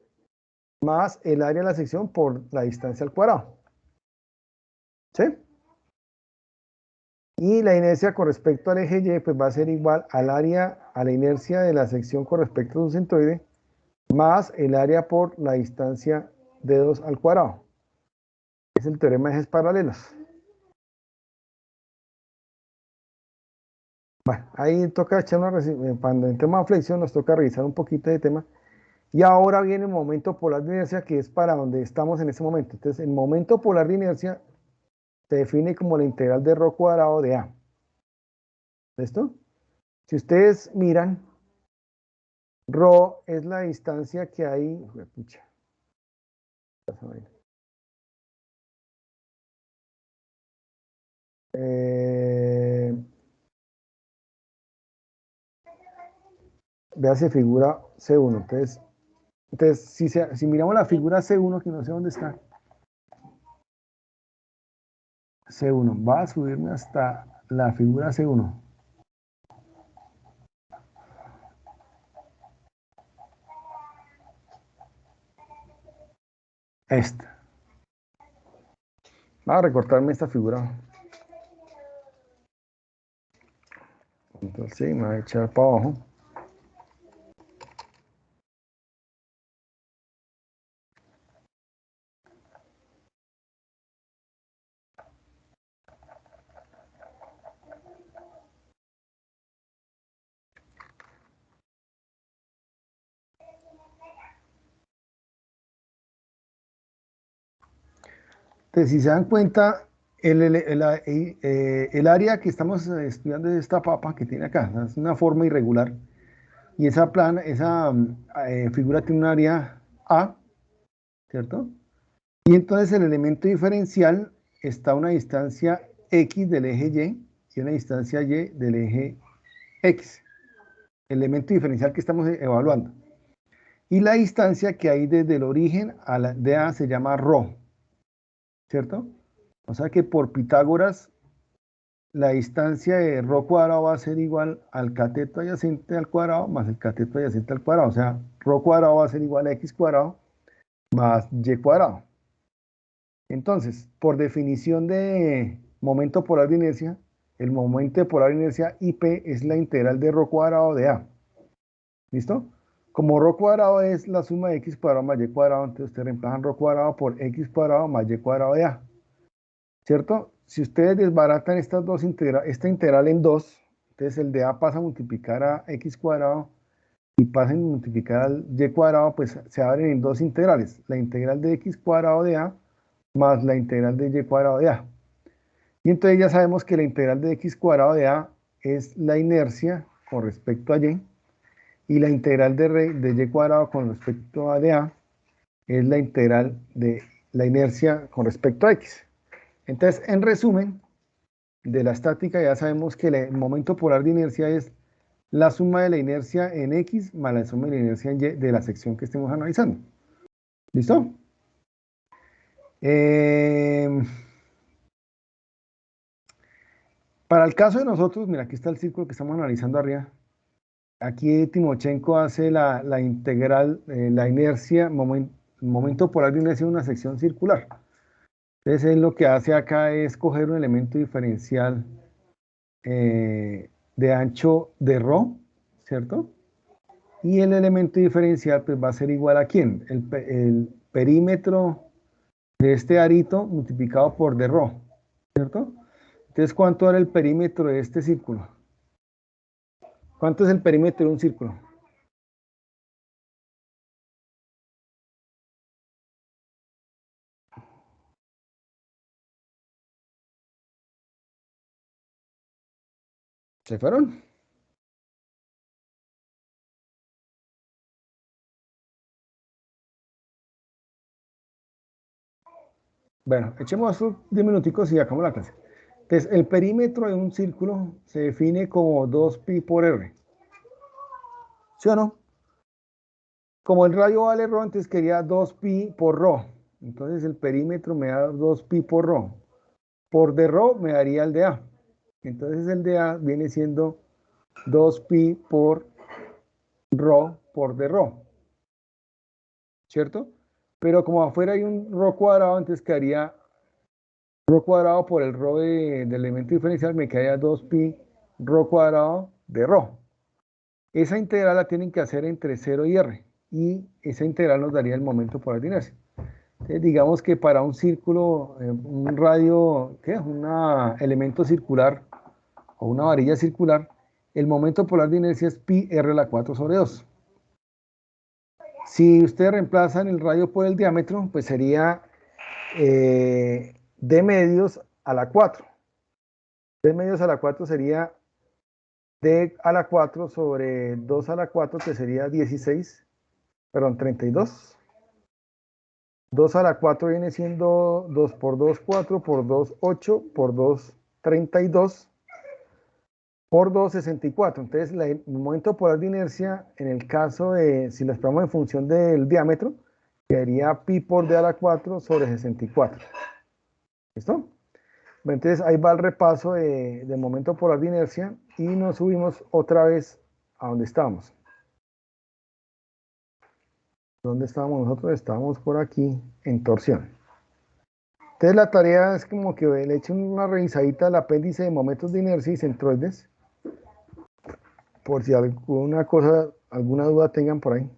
más el área de la sección por la distancia al cuadrado. ¿Sí? Y la inercia con respecto al eje Y pues va a ser igual al área, a la inercia de la sección con respecto a un centroide más el área por la distancia de 2 al cuadrado. Es el teorema de ejes paralelos. Bueno, ahí toca echar cuando entremos a flexión nos toca revisar un poquito de tema. Y ahora viene el momento polar de inercia, que es para donde estamos en este momento. Entonces, el momento polar de inercia se define como la integral de ρ cuadrado de A. ¿Listo? Si ustedes miran, ρ es la distancia que hay. Pucha. Véase figura C1. Entonces si miramos la figura C1, que no sé dónde está. C1, va a subirme hasta la figura C1. Esta. Va a recortarme esta figura. Entonces, me va a echar para abajo. Entonces, si se dan cuenta, el área que estamos estudiando es esta papa que tiene acá. Es una forma irregular. Y esa figura tiene un área A, ¿cierto? Y entonces el elemento diferencial está a una distancia X del eje y una distancia Y del eje X. El elemento diferencial que estamos evaluando. Y la distancia que hay desde el origen a la de A se llama ρ, ¿cierto? O sea que por Pitágoras, la distancia de ρ cuadrado va a ser igual al cateto adyacente al cuadrado más el cateto adyacente al cuadrado. O sea, ρ cuadrado va a ser igual a x cuadrado más y cuadrado. Entonces, por definición de momento polar de inercia, el momento polar de inercia IP es la integral de ρ cuadrado de A. ¿Listo? Como ρ cuadrado es la suma de x cuadrado más y cuadrado, entonces ustedes reemplazan ρ cuadrado por x cuadrado más y cuadrado de A. ¿Cierto? Si ustedes desbaratan esta integral en 2, entonces el de A pasa a multiplicar a x cuadrado y pasa a multiplicar al y cuadrado, pues se abren en dos integrales. La integral de x cuadrado de A más la integral de y cuadrado de A. Y entonces ya sabemos que la integral de x cuadrado de A es la inercia con respecto a y la integral de y cuadrado con respecto a dA es la integral de la inercia con respecto a x. Entonces, en resumen, de la estática ya sabemos que el momento polar de inercia es la suma de la inercia en x más la suma de la inercia en y de la sección que estemos analizando. ¿Listo? Para el caso de nosotros, mira, aquí está el círculo que estamos analizando arriba. Aquí Timochenko hace la integral, la inercia, momento polar de inercia en una sección circular. Entonces, él lo que hace acá es coger un elemento diferencial de ancho de ρ, ¿cierto? Y el elemento diferencial pues, va a ser igual a ¿quién? El perímetro de este arito multiplicado por de ρ, ¿cierto? Entonces, ¿cuánto era el perímetro de este círculo? ¿Cuánto es el perímetro de un círculo? ¿Se fueron? Bueno, echemos 10 minuticos y acabamos la clase. Entonces, el perímetro de un círculo se define como 2pi por r. ¿Sí o no? Como el radio vale ρ, entonces quería 2pi por ρ. Entonces el perímetro me da 2pi por ρ. Por de ρ me daría el de A. Entonces el de A viene siendo 2pi por ρ por de ρ. ¿Cierto? Pero como afuera hay un ρ cuadrado, entonces quedaría ρ cuadrado por el ρ del elemento diferencial, me quedaría 2pi ρ cuadrado de ρ. Esa integral la tienen que hacer entre 0 y r. Y esa integral nos daría el momento polar de inercia. Entonces, digamos que para un círculo, un radio, ¿qué? Un elemento circular o una varilla circular, el momento polar de inercia es pi r a la 4 sobre 2. Si ustedes reemplazan el radio por el diámetro, pues sería d medios a la 4. D medios a la 4 sería d a la 4 sobre 2 a la 4, que sería 32. 2 a la 4 viene siendo 2 por 2, 4, por 2, 8, por 2, 32, por 2, 64. Entonces, el momento polar de inercia, en el caso de, si lo esperamos en función del diámetro, quedaría pi por d a la 4 sobre 64. ¿Listo? Entonces, ahí va el repaso del momento polar de inercia y nos subimos otra vez a donde estábamos. ¿Dónde estábamos nosotros? Estábamos por aquí, en torsión. Entonces la tarea es como que le echen una revisadita al apéndice de momentos de inercia y centroides, por si alguna cosa, alguna duda tengan por ahí.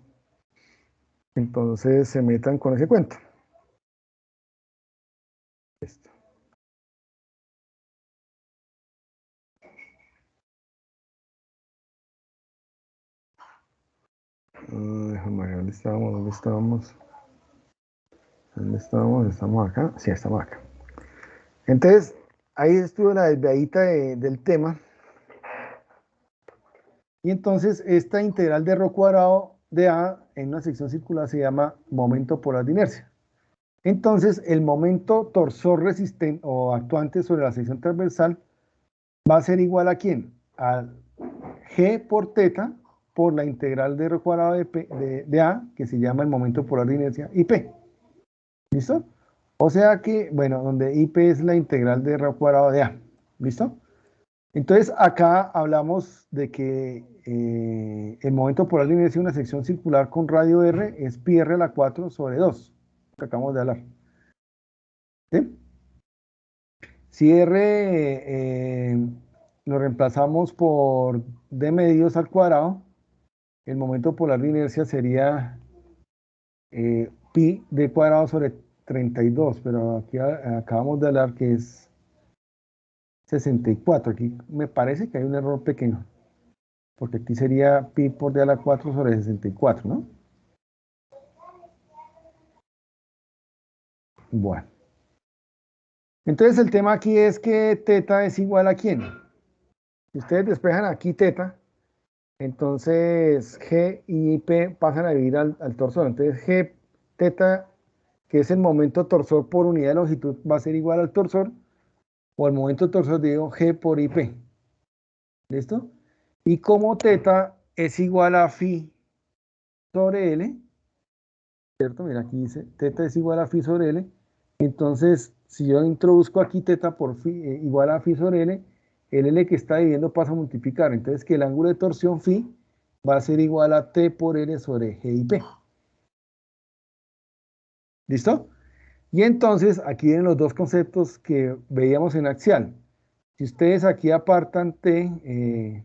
Entonces se metan con ese cuento. Listo. ¿Dónde estábamos? ¿Dónde estábamos? ¿Dónde estábamos? ¿Estamos acá? Sí, estamos acá. Entonces, ahí estuvo la desviadita del tema. Y entonces, esta integral de ρ cuadrado de A en una sección circular se llama momento polar de inercia. Entonces, el momento torsor resistente o actuante sobre la sección transversal va a ser igual a ¿quién? A G por teta por la integral de ρ cuadrado de A, que se llama el momento polar de inercia, IP. ¿Listo? O sea que, bueno, donde IP es la integral de ρ cuadrado de A. ¿Listo? Entonces, acá hablamos de que el momento polar de inercia de una sección circular con radio R es pi r a la 4 sobre 2. que acabamos de hablar. ¿Sí? Si R lo reemplazamos por D medios al cuadrado, el momento polar de inercia sería pi d cuadrado sobre 32, pero aquí acabamos de hablar que es 64. Aquí me parece que hay un error pequeño, porque aquí sería pi por d a la 4 sobre 64, ¿no? Bueno. Entonces el tema aquí es que teta es igual a ¿quién? Si ustedes despejan aquí teta, entonces G y P pasan a dividir al torsor. Entonces G teta, que es el momento torsor por unidad de longitud, va a ser igual al torsor, o al momento torsor digo G por IP. ¿Listo? Y como teta es igual a phi sobre L, ¿cierto? Mira, aquí dice teta es igual a phi sobre L. Entonces, si yo introduzco aquí teta por phi, igual a phi sobre L, el L que está dividiendo pasa a multiplicar. Entonces, que el ángulo de torsión phi va a ser igual a T por L sobre G y P. ¿Listo? Y entonces, aquí vienen los dos conceptos que veíamos en axial. Si ustedes aquí apartan T,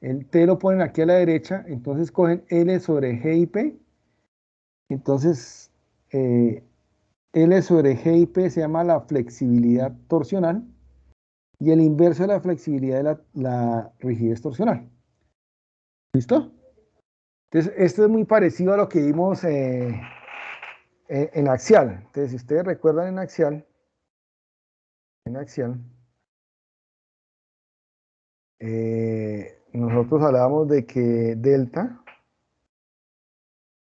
el T lo ponen aquí a la derecha, entonces cogen L sobre G y P. Entonces, L sobre G y P se llama la flexibilidad torsional y el inverso de la flexibilidad es la rigidez torsional. ¿Listo? Entonces, esto es muy parecido a lo que vimos en axial. Entonces, si ustedes recuerdan en axial, nosotros hablábamos de que delta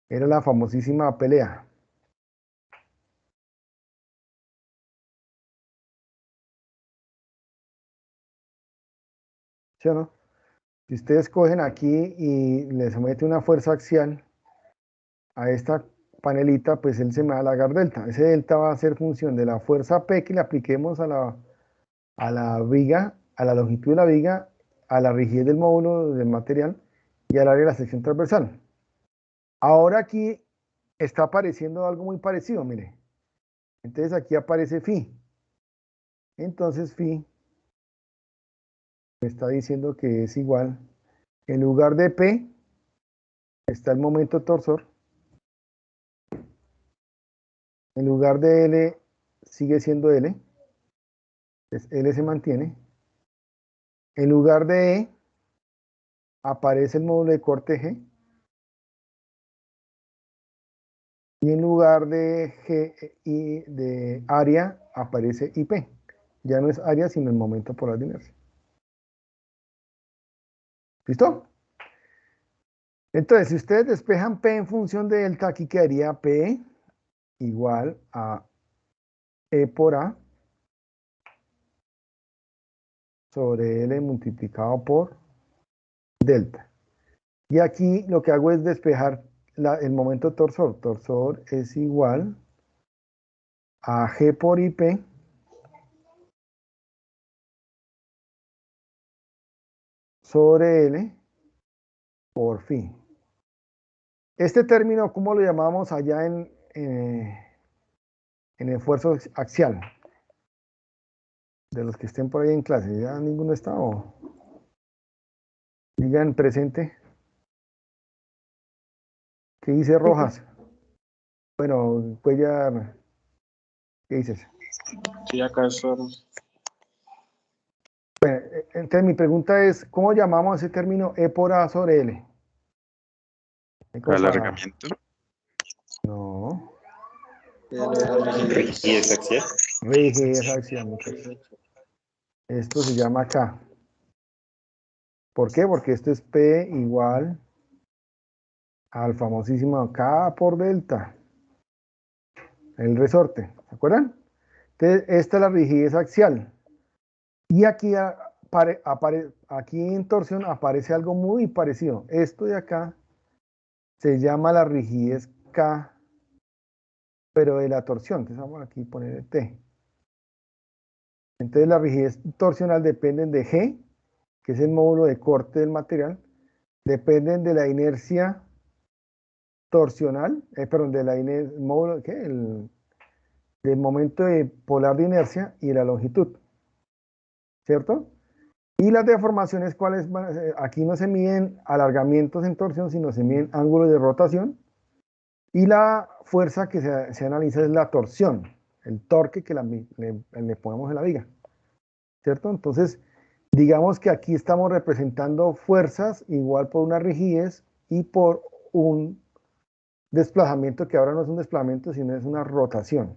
era la famosísima pelea. ¿Sí o no? Si ustedes cogen aquí y le someten una fuerza axial a esta panelita, pues él se me va a alargar delta. Ese delta va a ser función de la fuerza P que le apliquemos a la viga, a la longitud de la viga, a la rigidez del módulo del material y al área de la sección transversal. Ahora aquí está apareciendo algo muy parecido, mire. Entonces aquí aparece phi. Entonces phi me está diciendo que es igual. En lugar de P está el momento torsor. En lugar de L sigue siendo L. Entonces L se mantiene. En lugar de E aparece el módulo de corte G. Y en lugar de G y de área aparece IP. Ya no es área, sino el momento polar de inercia. ¿Listo? Entonces, si ustedes despejan P en función de delta, aquí quedaría P igual a E por A sobre L multiplicado por delta. Y aquí lo que hago es despejar el momento torsor. Torsor es igual a G por IP sobre L por phi. Este término, ¿cómo lo llamamos allá en el esfuerzo axial? De los que estén por ahí en clase, ¿ya ninguno está? O digan presente. ¿Qué dice Rojas? Bueno, Cuellar, ¿qué dices? Sí, acá estamos. Bueno, entonces mi pregunta es, ¿cómo llamamos ese término E por A sobre L? Alargamiento. No. Rigidez axial. Rigidez axial, muchachos. Esto se llama K. ¿Por qué? Porque esto es P igual al famosísimo K por delta. El resorte, ¿se acuerdan? Entonces, esta es la rigidez axial. Y aquí, aquí en torsión aparece algo muy parecido. Esto de acá se llama la rigidez K, pero de la torsión. Entonces vamos aquí a poner el T. Entonces la rigidez torsional dependen de G, que es el módulo de corte del material, dependen de la inercia torsional, perdón, módulo, del momento polar de inercia y la longitud, ¿cierto? Y las deformaciones, ¿cuáles van a ser? Aquí no se miden alargamientos en torsión, sino se miden ángulos de rotación. Y la fuerza que se analiza es la torsión, el torque que le ponemos en la viga, ¿cierto? Entonces, digamos que aquí estamos representando fuerzas igual por una rigidez y por un desplazamiento que ahora no es un desplazamiento, sino es una rotación,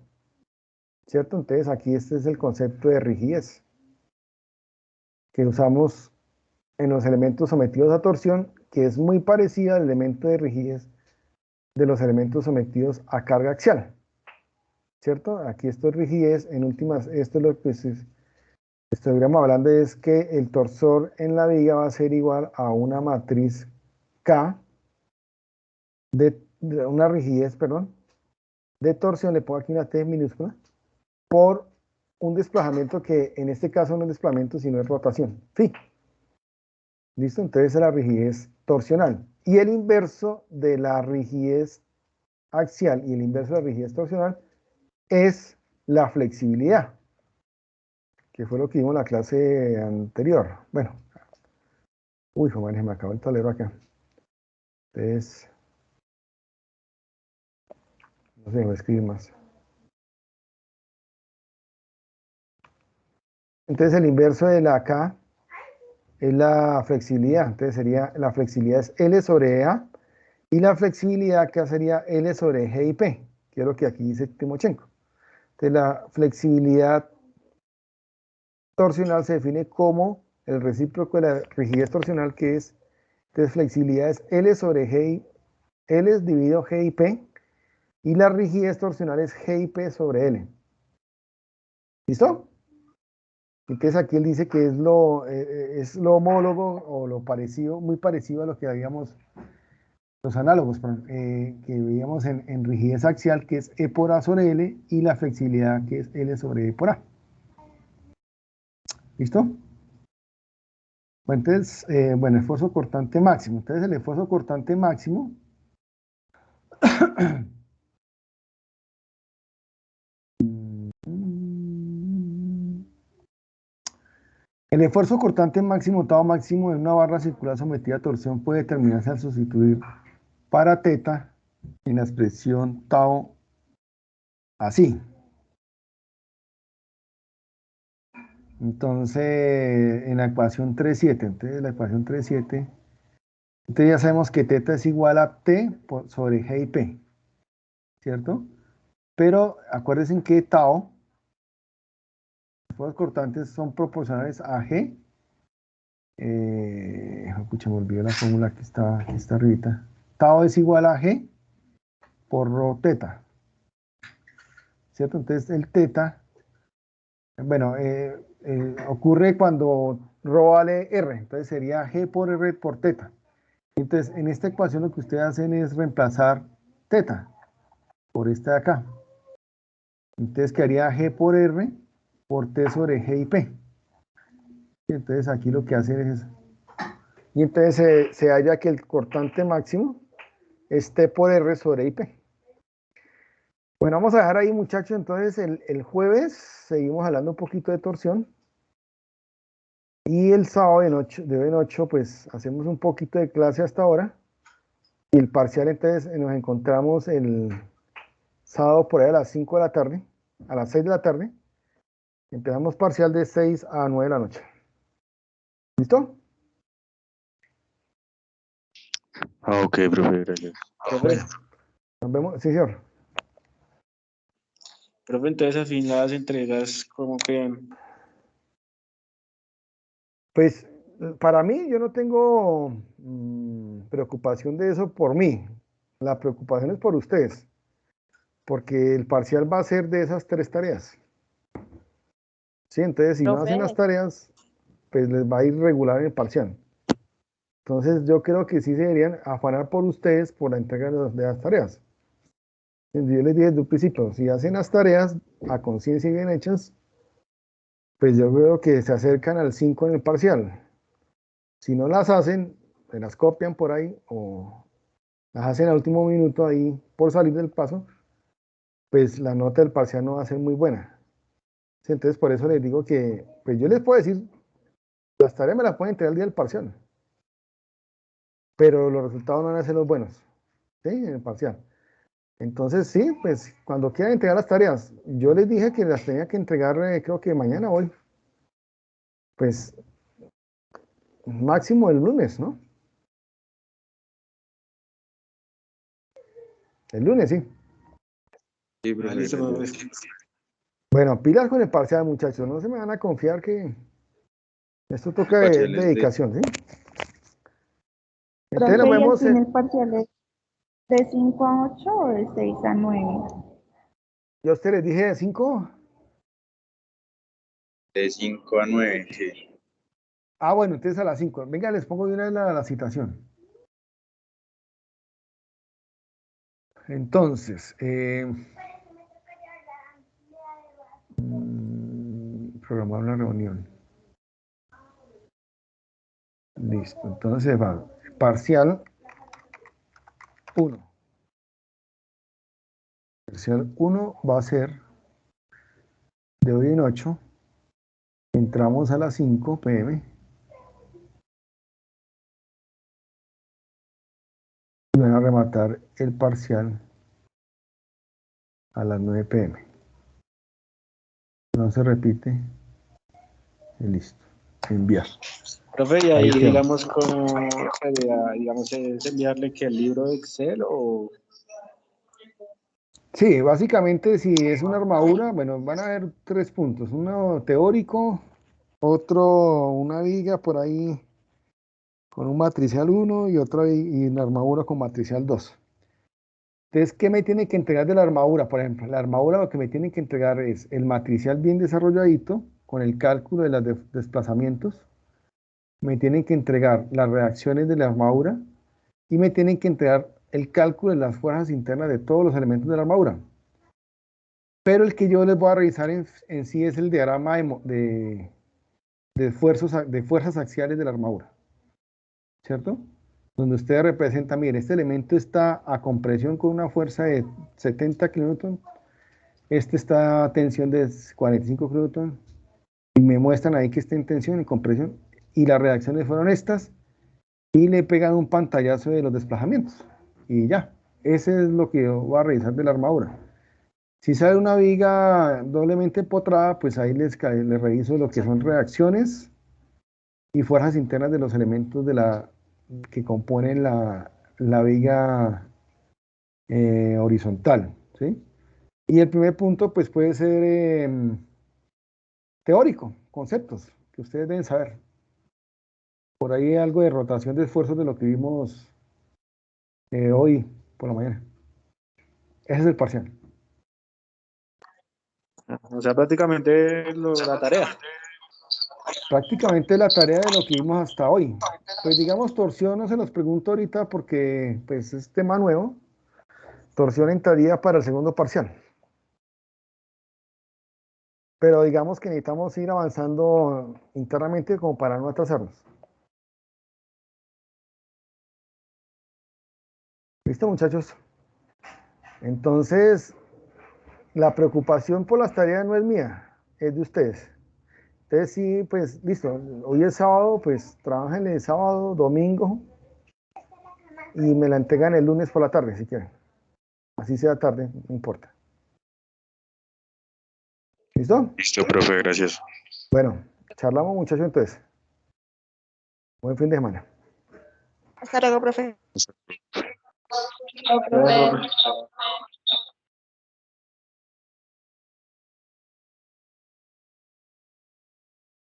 ¿cierto? Entonces, aquí este es el concepto de rigidez que usamos en los elementos sometidos a torsión, que es muy parecida al elemento de rigidez de los elementos sometidos a carga axial, ¿cierto? Aquí esto es rigidez, en últimas, esto es lo que estuviéramos hablando, es que el torsor en la viga va a ser igual a una matriz K, de una rigidez, perdón, de torsión, le pongo aquí una T minúscula, por un desplazamiento que en este caso no es desplazamiento, sino es rotación, ¿sí? ¿Listo? Entonces es la rigidez torsional. Y el inverso de la rigidez axial y el inverso de la rigidez torsional es la flexibilidad, que fue lo que vimos en la clase anterior. Bueno, uy, joder, me acabó el tablero acá. Entonces, no sé, voy a escribir más. Entonces el inverso de la K es la flexibilidad. Entonces sería, la flexibilidad es L sobre A y la flexibilidad acá sería L sobre G y P, que es lo que aquí dice Timochenko. Entonces la flexibilidad torsional se define como el recíproco de la rigidez torsional, que es, entonces flexibilidad es L sobre G, L es dividido G y P, y la rigidez torsional es G y P sobre L. ¿Listo? Entonces aquí él dice que es lo homólogo o lo parecido, muy parecido a lo que habíamos, los análogos, que veíamos en rigidez axial, que es E por A sobre L, y la flexibilidad, que es L sobre E por A. ¿Listo? Bueno, entonces, bueno, esfuerzo cortante máximo. Entonces el esfuerzo cortante máximo el esfuerzo cortante máximo, tau máximo en una barra circular sometida a torsión puede determinarse al sustituir para teta en la expresión tau así. Entonces, en la ecuación 3.7, entonces la ecuación 3.7, entonces ya sabemos que teta es igual a T sobre G y P, ¿cierto? Pero acuérdense que tau, los esfuerzos cortantes son proporcionales a G. Escucha, me olvidé la fórmula que está arribita. Tau es igual a G por rho teta, ¿cierto? Entonces el teta, bueno, ocurre cuando rho vale R, entonces sería G por R por teta. Entonces en esta ecuación lo que ustedes hacen es reemplazar teta por esta de acá. Entonces quedaría G por R por T sobre G y P. Y entonces aquí lo que hacen es... Y entonces se halla que el cortante máximo es T por R sobre IP. Bueno, vamos a dejar ahí, muchachos. Entonces, el jueves seguimos hablando un poquito de torsión. Y el sábado de 9 en 8, pues hacemos un poquito de clase hasta ahora. Y el parcial, entonces, nos encontramos el sábado por ahí a las 5 de la tarde, a las 6 de la tarde. Empezamos parcial de 6 a 9 de la noche. ¿Listo? Ok, profe, gracias. Profe, Nos vemos. Sí, señor. profe, entonces al fin las entregas como que... Pues para mí, yo no tengo preocupación de eso por mí. La preocupación es por ustedes, porque el parcial va a ser de esas 3 tareas. Sí, entonces si no hacen las Profe, tareas, pues les va a ir regular en el parcial. Entonces yo creo que sí se deberían afanar por ustedes por la entrega de las tareas. Yo les dije desde un principio, si hacen las tareas a conciencia y bien hechas, pues yo creo que se acercan al 5 en el parcial. Si no las hacen, se las copian por ahí o las hacen al último minuto ahí por salir del paso, pues la nota del parcial no va a ser muy buena. Sí, entonces por eso les digo que, pues yo les puedo decir, las tareas me las pueden entregar el día del parcial, pero los resultados no van a ser los buenos, ¿sí? En el parcial. Entonces sí, pues cuando quieran entregar las tareas, yo les dije que las tenía que entregar creo que mañana o hoy, pues máximo el lunes, ¿no? El lunes, sí. Sí, profe, Listo, gracias. profe. Bueno, pilas con el parcial, muchachos, no se me van a confiar que esto toca de Parciales de dedicación, ¿sí? Entonces nos Profe, ¿y el vemos, primer parcial es de 5 a 8 o de 6 a 9? yo a ustedes les dije de 5. de 5 a 9, sí. Ah, bueno, entonces a las 5. Venga, les pongo de una vez la citación. Entonces, programar una reunión. Listo, entonces va. Parcial 1. Parcial 1 va a ser de hoy en 8. Entramos a las 5 p.m. y van a rematar el parcial a las 9 p.m. No se repite. Y listo. Enviar. Profe, y Ahí ahí, quedó. digamos, ¿cómo sería, digamos, es enviarle que el libro de Excel o...? Sí, básicamente si es una armadura, bueno, van a haber 3 puntos. Uno teórico, otro una viga por ahí con un matricial 1 y otra y una armadura con matricial 2. Entonces, ¿qué me tiene que entregar de la armadura? Por ejemplo, la armadura lo que me tiene que entregar es el matricial bien desarrolladito con el cálculo de los desplazamientos. Me tienen que entregar las reacciones de la armadura y me tienen que entregar el cálculo de las fuerzas internas de todos los elementos de la armadura. Pero el que yo les voy a revisar en sí es el diagrama de fuerzas axiales de la armadura, ¿cierto? Donde usted representa, mire, este elemento está a compresión con una fuerza de 70 kN, este está a tensión de 45 kN, y me muestran ahí que está en tensión y compresión, y las reacciones fueron estas, y le pegan un pantallazo de los desplazamientos, y ya, ese es lo que yo voy a revisar de la armadura. Si sale una viga doblemente empotrada, pues ahí les reviso lo que son reacciones y fuerzas internas de los elementos que componen la viga horizontal, ¿sí? Y el primer punto, pues puede ser teórico, conceptos que ustedes deben saber. Por ahí algo de rotación de esfuerzos de lo que vimos hoy por la mañana. Ese es el parcial. O sea, prácticamente la tarea. Prácticamente la tarea de lo que vimos hasta hoy. Pues digamos, torsión no se los pregunto ahorita porque pues es tema nuevo. Torsión entraría para el segundo parcial. Pero digamos que necesitamos ir avanzando internamente como para no atrasarnos. ¿Listo, muchachos? Entonces, la preocupación por las tareas no es mía, es de ustedes. Entonces, sí, pues, listo. Hoy es sábado, pues, trabajen el sábado, domingo, y me la entregan el lunes por la tarde, si quieren. Así sea tarde, no importa. ¿Listo? Listo, profe, gracias. Bueno, charlamos, muchachos, entonces. Buen fin de semana. Hasta luego, profe. No, profe.